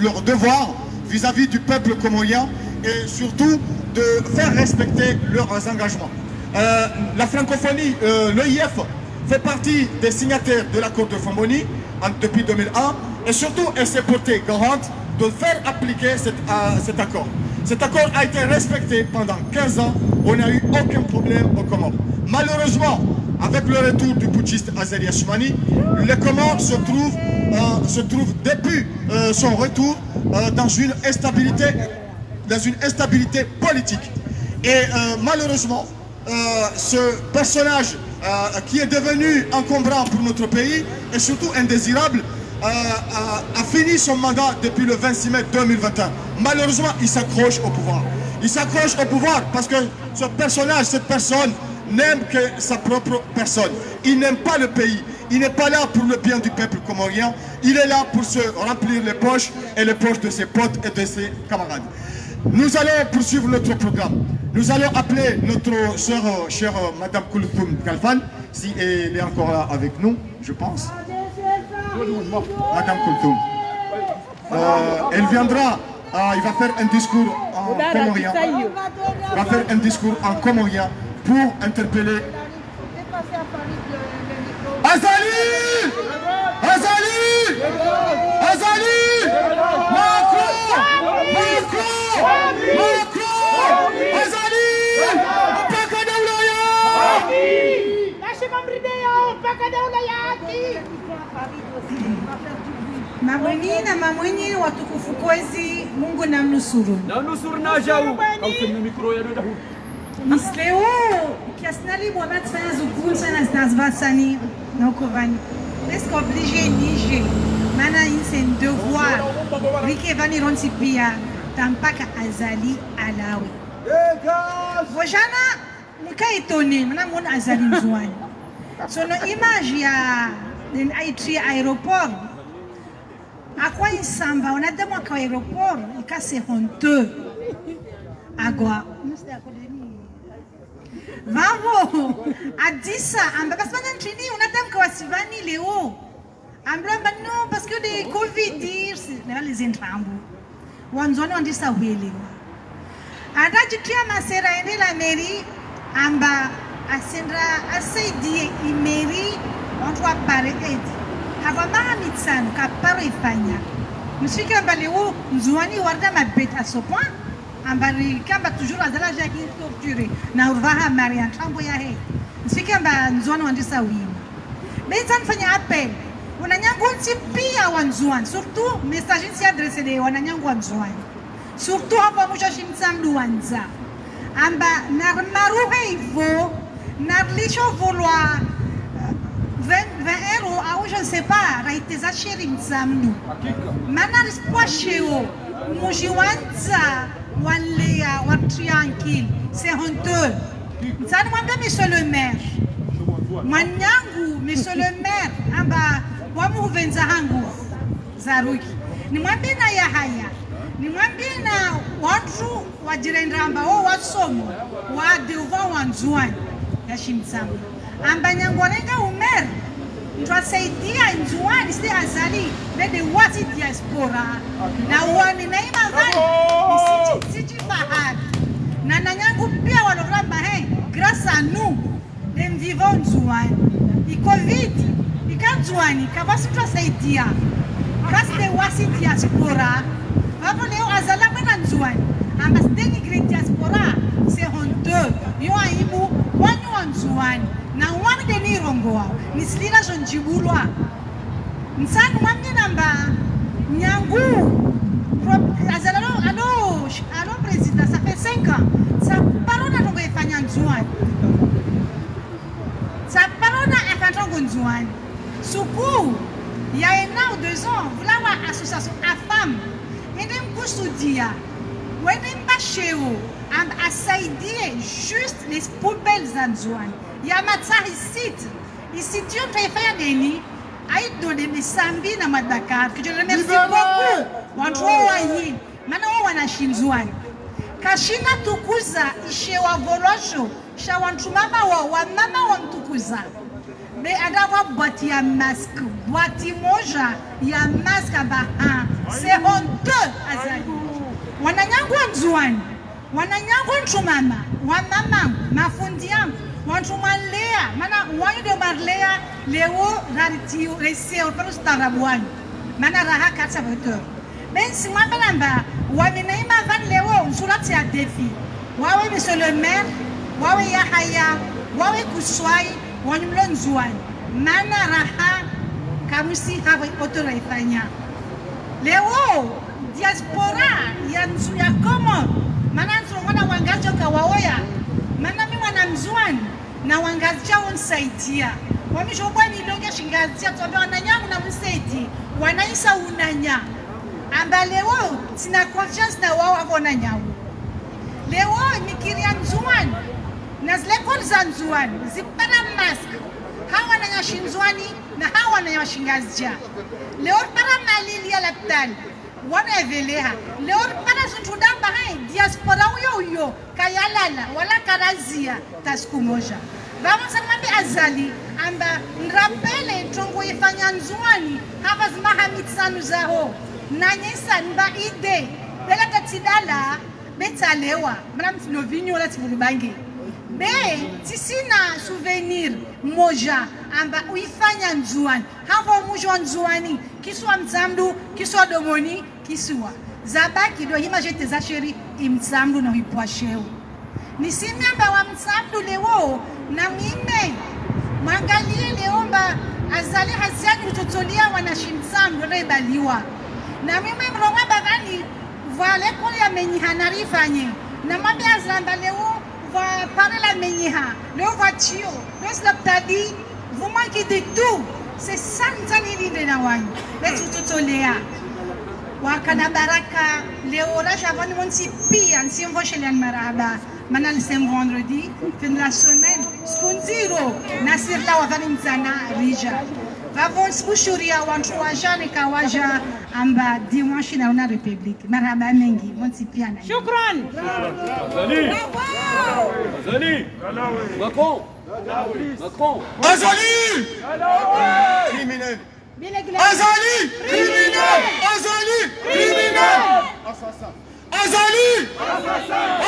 S3: leur devoir vis-à-vis du peuple comorien et surtout de faire respecter leurs engagements. La francophonie, l'OIF, fait partie des signataires de l'accord de Fomboni depuis 2001 et surtout elle s'est portée garante de faire appliquer cet accord. Cet accord a été respecté pendant 15 ans, on n'a eu aucun problème aux Comores. Malheureusement, avec le retour du putschiste Azali Assoumani, les Comores se trouvent depuis son retour dans une instabilité politique. Et malheureusement, ce personnage qui est devenu encombrant pour notre pays et surtout indésirable a fini son mandat depuis le 26 mai 2021. Malheureusement, il s'accroche au pouvoir. Il s'accroche au pouvoir parce que ce personnage, cette personne, n'aime que sa propre personne. Il n'aime pas le pays. Il n'est pas là pour le bien du peuple comorien. Il est là pour se remplir les poches et les poches de ses potes et de ses camarades. Nous allons poursuivre notre programme. Nous allons appeler notre sœur, chère Madame Kulthum Kalfan, si elle est encore là avec nous, je pense. Madame Kulthum. Elle viendra, il va faire un discours en comorien. Il va faire un discours en comorien pour interpeller Azali! Azali! Azali! Macron! Macron! Macron! Azali! Mpaka na Ulaya!
S10: Mabweni na mamwenye watukufu kwezi, Mungu na mnusuru.
S5: Na mnusuru na jau. Kausemi mikro ya doda hu.
S10: Misleo kiasnali bwana tsana zukul sana stasvasani na ukovani. Est obligé Niger. Mana insen devoir. Rike vani ronsi pia tampaka Azali Alawi. Vojana nika etone mana mon Azali mzwani. Sono image ya den Aitri aéroport. Akwa insamba onadama kwa aéroport ikase honteux. Agua. Vavo, Adissa, parce que Nantrini, on attend que Sivani Léo. Amblamba non, parce que des Covid, les entrambo. One zone on this away. Adajitia Masera et la mairie, Amba, Asendra, Asedi, Imeri, on doit parler aide. Havama Mitsan, Kapari Fanya. Monsieur Kambaleo, Zouani Warda ma bête à ce point. Ambari kamba toujours azala jaki torturé na urvaha Marian trambo ya he nsikamba nzwana wandisa wima bezan fanya appel wananyangu pia wanzwan surtout message si adressé de wananyangu wanzwan surtout hapa mushashi msamdu wanza amba narmaruhe ivo narlisho volwa 20 euros ou je ne sais pas raiteza sheri msamdu mana rispoa sheo mujiwanza Walléa, tranquille, c'est honteux. Ça nous dit, monsieur le maire. Manyangu, monsieur le maire, amba, wamu venza hangu, zaruki. Ni mwambina ya haya. Ni mwambina watu wajirendra amba, wasomo, wadewa wanzuani, ya shimsamu. Amba nyangu wanenga umer, twasaidia nzuani, sidi Azali, mede wati diaspora. Na uwani na ima vani, siji fahad. Na nanyangu pia waloramba hei, grâce à nous, les vivants nzuani. I Covid, ika nzuani, kabasi twasaidia. Grâce de wati diaspora. Vapo leo Azala mena nzuani. Amba denigre diaspora, c'est honteux. Yo aibu, wanyu nzuani. Na wani deni rongoa, nislila jonjibulwa. Nsanu mwamni namba, nyangu, allô président, ça fait 5 ans. Sa parole a rongo efanya nzuani. Sa parole a efanya nzuani. Suku, il y a 1 an ou 2 ans, vous l'avez association à femmes. Et d'un coup, soudia, ou d'un bacheo, à saïdier juste les poubelles nzuani. Yamatsa ici tu as fait nini aïe donné des sambi na Madakar que je remercie beaucoup watu wayi mana wana shinzwani kashina tukuza ishewa volosho shawantu mama wa mama wa mtukuza be adawa boîte ya masque boîte moja ya masque ba c'est honteux Azali wananyangu nzwani wananyangu ntumama wa mama mafundi yangu wantu manlea mana wanyu de marlea leo rariti reseo pero starabwani mana raha katsa voteur ben si moi namba waminaima van leo nsulati ya défi wawe monsieur le maire wawe Yahaya wawe Kuswai wanyu mlonzwani mana raha kamusi hawe otoraifanya leo diaspora ya nzu ya Comore Mana wana wangajo kawaoya. Mana mi wana mzuani na wangajo unsaidia. Wamisho ni loge shingazia tuwabe wananyangu na msaidi. Wanaisa unanya. Amba leo sina conscience na wao avona nyawu. Leo mikiria nzuani. Na zile kol za nzuani. Zipana mask. Hawa na nyashinzuani na hawa na nyashingazia. Leo para malili ya laptali. Wana eveleha. Leo para zuntundamba hai. Diaspora uyo. Kayalala. Wala karazia. Tasku moja. Vamos amambi azali. Amba nrapele tongo ifanya nzuani. Hava zmahamitsanu zaho. Nanyisa nba ide. Bela tatidala. Betalewa. Mna mtino vinyo la tibulubangi. Be, tisina souvenir moja amba uifanya nzuani. Hava mujo nzuani. Kiswa mzamdu, kiswa domoni, kiswa. Zabaki do hima jete za sheri imzamdu na huipua sheu. Nisimi amba wa mzamdu leo na mime. Mangalie leo mba azali haziani utotolia wanashimzamdu rebaliwa. Na mime mronga bagani vale kole ya menyiha narifanye. Na mabi azamba leo va parler la menyiha. Leo voiture. Leo slaptadi. Vous manquez de tout. C'est ça nzani de na wanyu. Letu tutolea. Wakana baraka. Leo la javani monsi pia. Nsi mvosheli an marahaba. Mana le sem vendredi. Fin de la semaine. Skundiro. Nasir la wavani mzana rija. Vavon skushuria wantu wajane kawaja amba dimanche na una republique. Marhaba mengi monsi pia na.
S7: Shukran.
S5: Azali. Azali. Macron. Macron.
S3: Azali! Criminel! Azali! Criminel! Azali! Criminel! Assassin! Azali!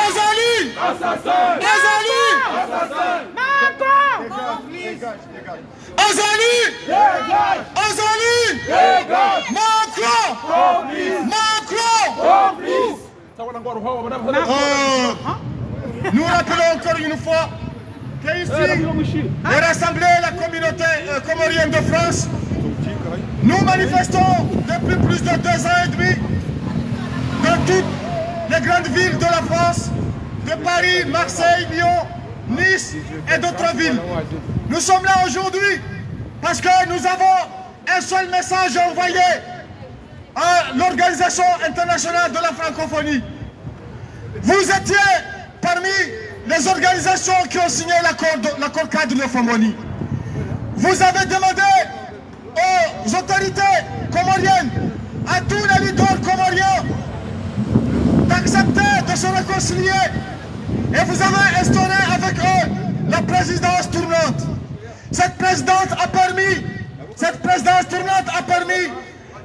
S3: Azali!
S5: Assassin.
S3: Azali!
S7: Macron.
S3: Dégage! Azali! Azali! Macron! Nous rappelons encore une fois qu'ici, est rassemblée la communauté comorienne de France. Nous manifestons depuis plus de 2 ans et demi dans toutes les grandes villes de la France, de Paris, Marseille, Lyon, Nice et d'autres villes. Nous sommes là aujourd'hui parce que nous avons un seul message à envoyer à l'Organisation internationale de la francophonie. Vous étiez parmi les organisations qui ont signé l'accord cadre de Famboni. Vous avez demandé aux autorités comoriennes, à tous les leaders comoriens, d'accepter de se réconcilier. Et vous avez instauré avec eux la présidence tournante. Cette présidence tournante a permis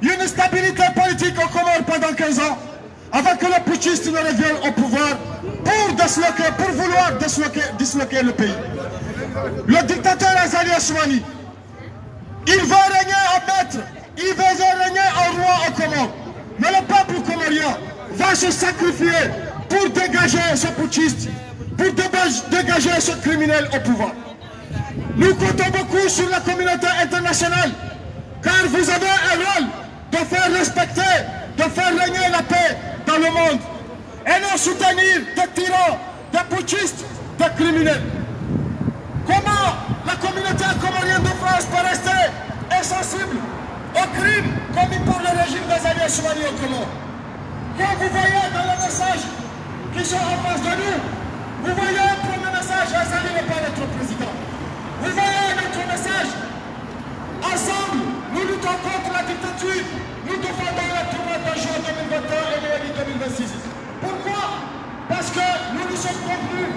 S3: une stabilité politique au Comores pendant 15 ans, avant que les putschistes ne reviennent au pouvoir pour vouloir disloquer le pays. Le dictateur Azali Assoumani, il veut régner en maître, il veut régner en roi au Comores. Mais le peuple comorien va se sacrifier pour dégager ce putschiste, pour dégager ce criminel au pouvoir. Nous comptons beaucoup sur la communauté internationale, car vous avez un rôle de faire respecter, de faire régner la paix dans le monde, et non soutenir des tyrans, des putschistes, des criminels. Comment la communauté comorienne de France peut rester insensible aux crimes commis par le régime d'Azali Assoumani au Comores? Quand vous voyez dans les messages qui sont en face de nous, vous voyez un premier message, Azali n'est pas notre président. Vous voyez notre message. Ensemble, nous luttons contre la dictature. Nous défendons la tournée de juin 2021 et l'élection 2026. Pourquoi? Parce que nous nous sommes convenus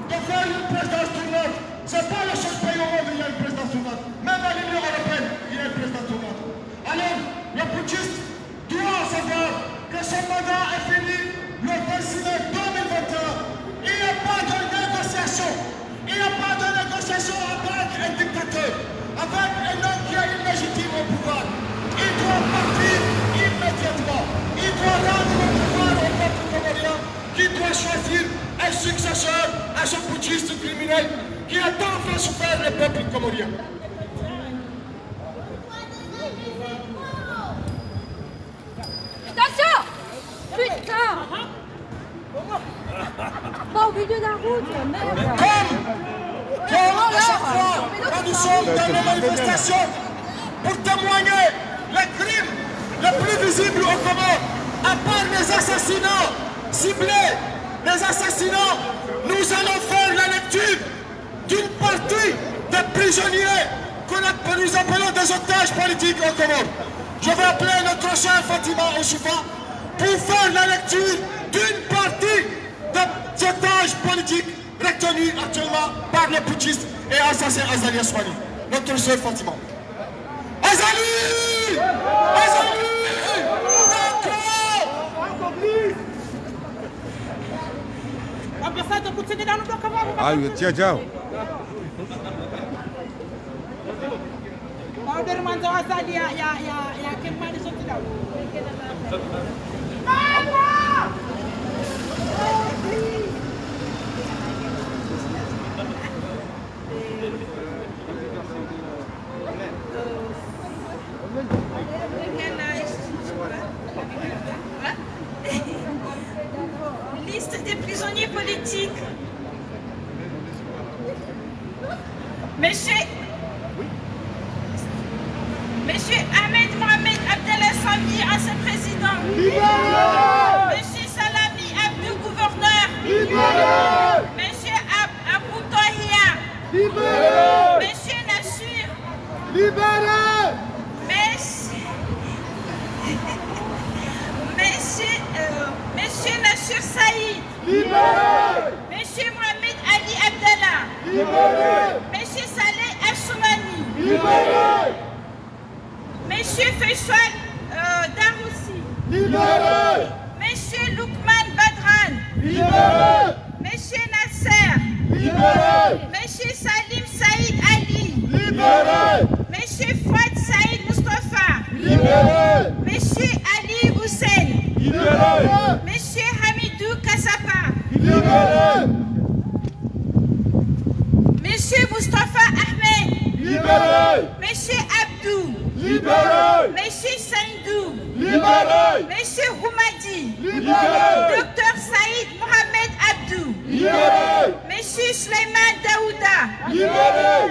S3: de faire une présidence tournante. Ce n'est pas le seul pays au monde où il y a une présidence tournante. Même à l'Union européenne, il y a une présidence tournante. Alors, le putschiste doit savoir que son mandat est fini le 26 mai 2021. Il n'y a pas de négociation. Il n'y a pas de négociation avec un dictateur, avec un homme qui est illégitime au pouvoir. Il doit partir immédiatement. Il doit rendre le pouvoir au peuple comorien qui doit choisir un successeur à ce putschiste criminel qui a tant fait souffrir le peuple comorien.
S7: Attention! Putain! milieu de la route, merde.
S3: Comme à chaque fois, quand nous sommes dans les manifestations, pour témoigner les crimes les plus visibles au Comores, à part les assassinats ciblés, les assassinats, nous allons faire la lecture d'une partie des prisonniers que nous appelons des otages politiques au Comores. Je vais appeler notre chère Fatima Ousoufa pour faire la lecture d'une partie des otages politiques retenus actuellement par les putschistes et assassins Azali Aswani. Notre chère Fatima. Azali! Azali!
S2: Ayo, tchau.
S7: Liste des prisonniers politiques. Monsieur Ahmed Mohamed Abdallah Sami, ancien président. Monsieur Salami Abdou, gouverneur. Monsieur Abou Tohia. Monsieur Nassir. Monsieur Nassir Saïd. Monsieur Mohamed Ali Abdallah. Monsieur Saleh Assoumani. Monsieur Faisal Daroussi. Monsieur Loukman Badran. Monsieur Nasser. Monsieur Salim Saïd Ali. Monsieur Fouad Saïd Mustafa. Monsieur Ali Hussein. Monsieur Hamidou Kassapa. Monsieur Mustafa Ahmed. Monsieur Abdou. Monsieur Saïdou. Monsieur Roumadi. Docteur Saïd Mohamed Abdou. Monsieur Suleiman Daouda.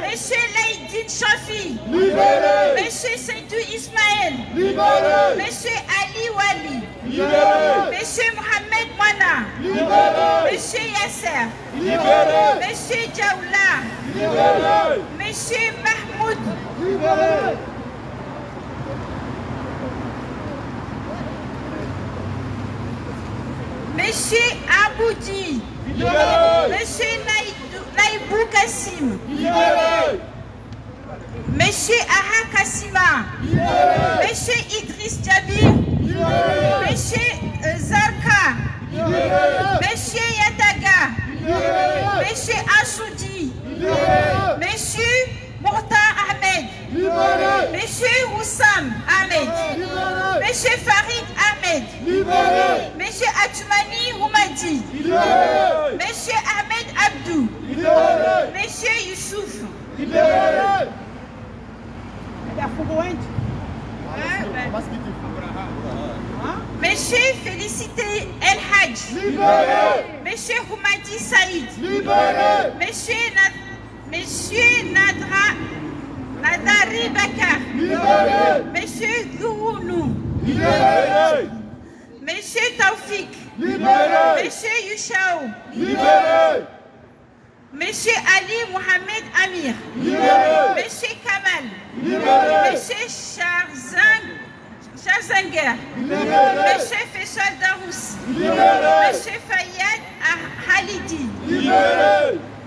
S7: Monsieur Laïdine Chafi. Monsieur Seydou Ismaël. Monsieur Ali Wali. Monsieur Mohamed Mwana. Monsieur Yasser. Monsieur Djaoula. Monsieur Mahmoud. Monsieur Aboudi. Monsieur Naïbou Kassim. Monsieur Aha Kassima. Monsieur Idriss Djabir. Monsieur Zarka. Monsieur Yataga. Monsieur Assoudi. Monsieur Mourta Ahmed. Monsieur Houssam Ahmed. Monsieur Farid Ahmed. Monsieur Atoumani Roumadi. Monsieur Ahmed Abdou. Monsieur Youssouf. Monsieur Félicité El Hadj. Monsieur Roumadi Saïd. Monsieur Nadari Bakar. Monsieur Zourounou. Monsieur Taoufik. Monsieur Yushao. Monsieur Ali Mohamed Amir. Monsieur Kamal. Monsieur Charzanger. Monsieur Faisal Darous. Monsieur Fayad Halidi.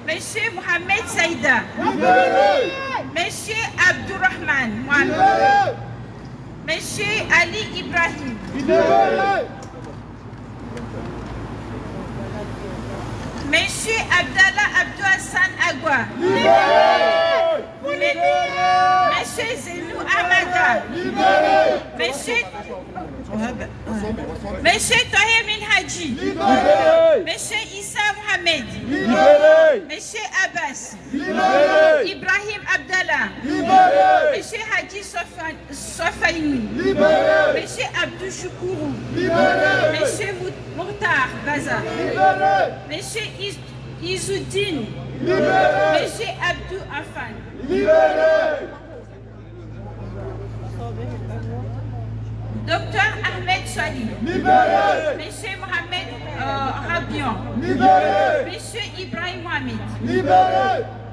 S7: Monsieur Mohamed Saïda. Monsieur Abdourahman Mohamed. Monsieur Ali Ibrahim. Monsieur Abdallah Abdou Hassan Agua. Monsieur Zenou Amada. Monsieur Monsieur Tahir Minhaji. Monsieur Issa Mohamed. Monsieur Abbas. Ibrahim Abdallah. Monsieur Haji Sofaini. Monsieur Abdou Choukourou. Monsieur Mourtar Baza. Monsieur Izuddin. Monsieur Abdou Afan. Docteur Ahmed Swali. Monsieur Mohamed Rabian. Monsieur Ibrahim Mohamed.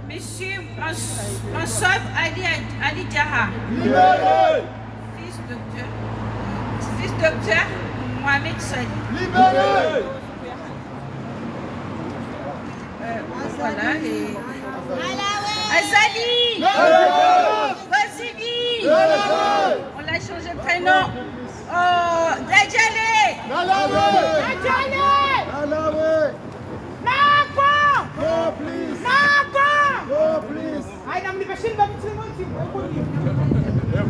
S7: Monsieur François Ali Diarra. Fils docteur Mohamed Swali. Voilà et... Azali. Wazili. On l'a changé de prénom. Dajale.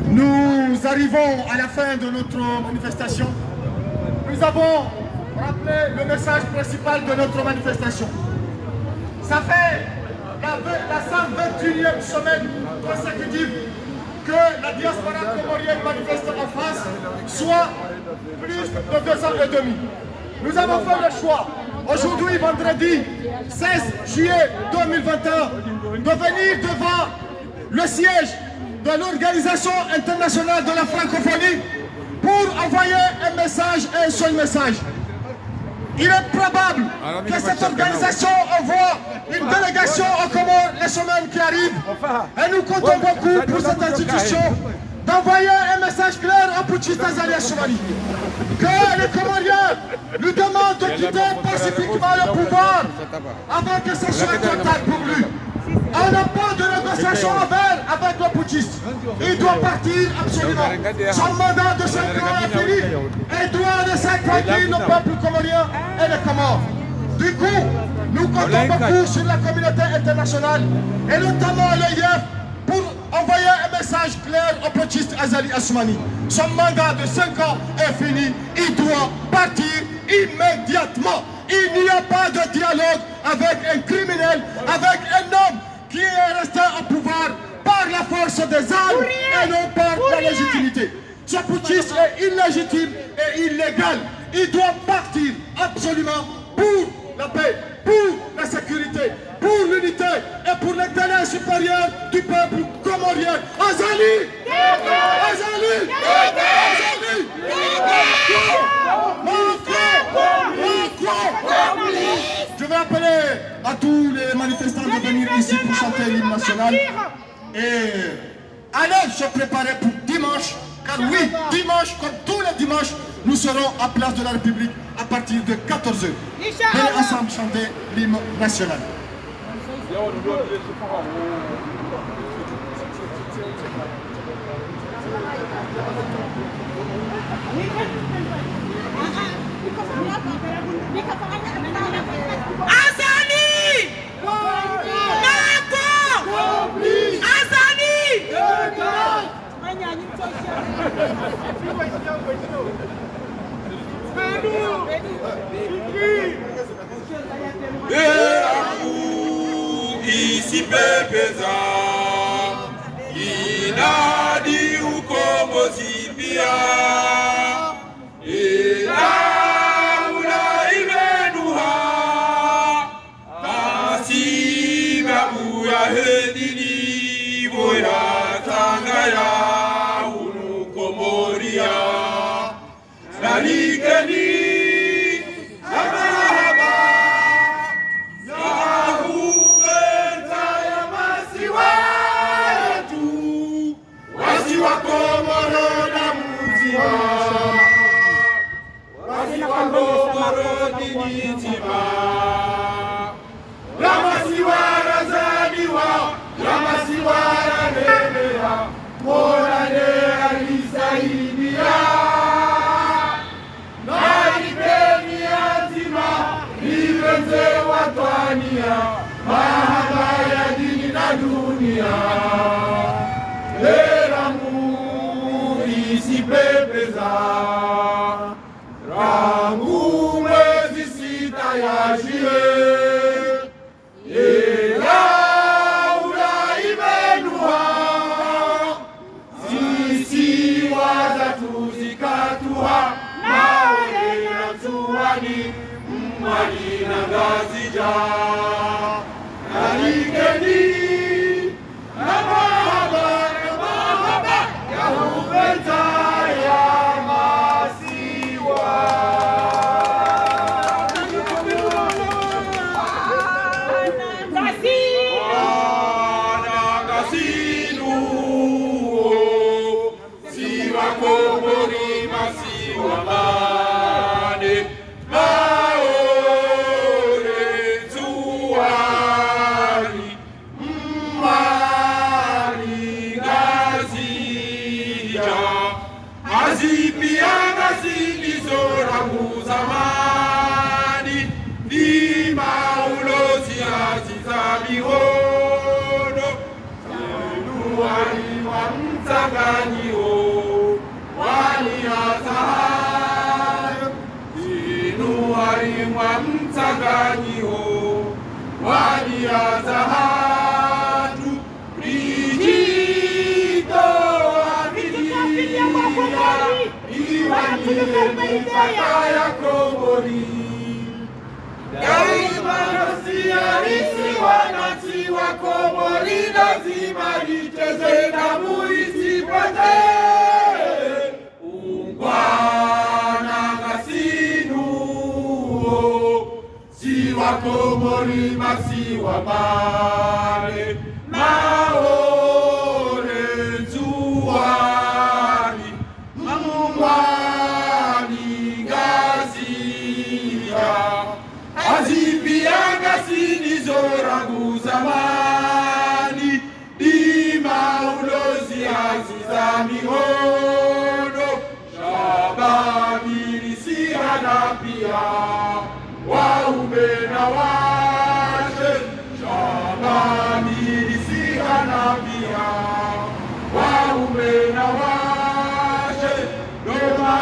S3: Nous arrivons à la fin de notre manifestation. Nous avons rappelé le message principal de notre manifestation. Ça fait la 121e semaine consécutive que la diaspora comorienne manifeste en France, soit plus de 2 ans et demi. Nous avons fait le choix, aujourd'hui, vendredi 16 juillet 2021, de venir devant le siège de l'Organisation internationale de la francophonie pour envoyer un message et un seul message. Il est probable que cette organisation envoie une délégation aux Comores les semaines qui arrivent. Et nous comptons beaucoup pour cette institution d'envoyer un message clair au putschiste Azali Assoumani. Que les Comoriens lui demandent de quitter pacifiquement le pouvoir avant que ce soit total pour lui. On n'a pas de négociation avec le putschiste. Il doit partir absolument. Son mandat de 5 ans est fini et doit laisser tranquille le peuple comorien et les Comores. Du coup, nous comptons beaucoup sur la communauté internationale et notamment l'EIF pour envoyer un message clair au putschiste Azali Assoumani. Son mandat de 5 ans est fini. Il doit partir immédiatement. Il n'y a pas de dialogue avec un criminel, avec un homme qui est resté au pouvoir par la force des armes et non par la légitimité. Ce putschiste est illégitime et illégal. Il doit partir absolument pour la paix, pour la sécurité, pour l'unité et pour l'intérêt supérieur du peuple comorien. Azali! Azali! Azali! Je vais appeler à tous les manifestants de venir ici pour chanter l'hymne national. Et allez se préparer pour dimanche, car oui, dimanche, comme tous les dimanches, nous serons à Place de la République à partir de 14h. Venez ensemble chanter l'hymne national.
S7: Azali! Azali!
S8: Ici pepeza inadi ukombo sipia ilaula imenuha asiba buya hedini boya tangaya unukomoria nalikeni Pepe
S3: kuteleza, rangu mwezi sita ya jie, ila unaimenua, sisi waza tuzikatua, mawe na tuwani, mwani na ngazija, naligeni, na mahaba ya upeta ya masiwa. Wanangasinu, siwa komori masiwa mane, Azipianga zilizorabu zamani, ni maulozi aziza mihono, Zenuari wa mtanganyio, wani azahayo, Zenuari wa mtanganyio, wani azahayo. Kaya komori daima nasiarisi wananchi wa Komori lazima licheze damu isipate ungwana ngasinu si wa Komori masi wa mane maore zuwani Azipianga sinizoragu zamani, di maulozi aziza mihono, Shabani sihana pia, waume na wake, Shabani sihana pia, waume na wake, doma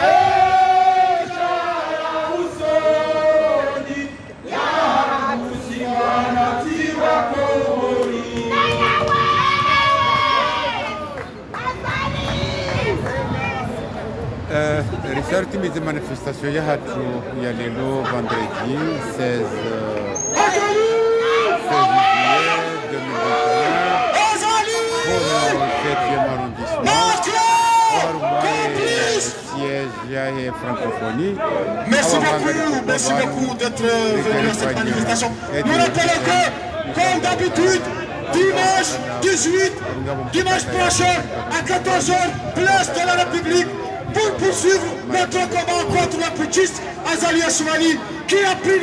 S2: risalti mizi manifestation yacu ya lelo vendredi 16 juillet 2021 pour le 7e arrondissement siège et francophonie.
S3: Merci beaucoup d'être venu à cette manifestation. Nous rappelons que, comme d'habitude, dimanche prochain à 14h, place de la République, pour poursuivre notre combat contre la putschiste Azali Assoumani qui a pris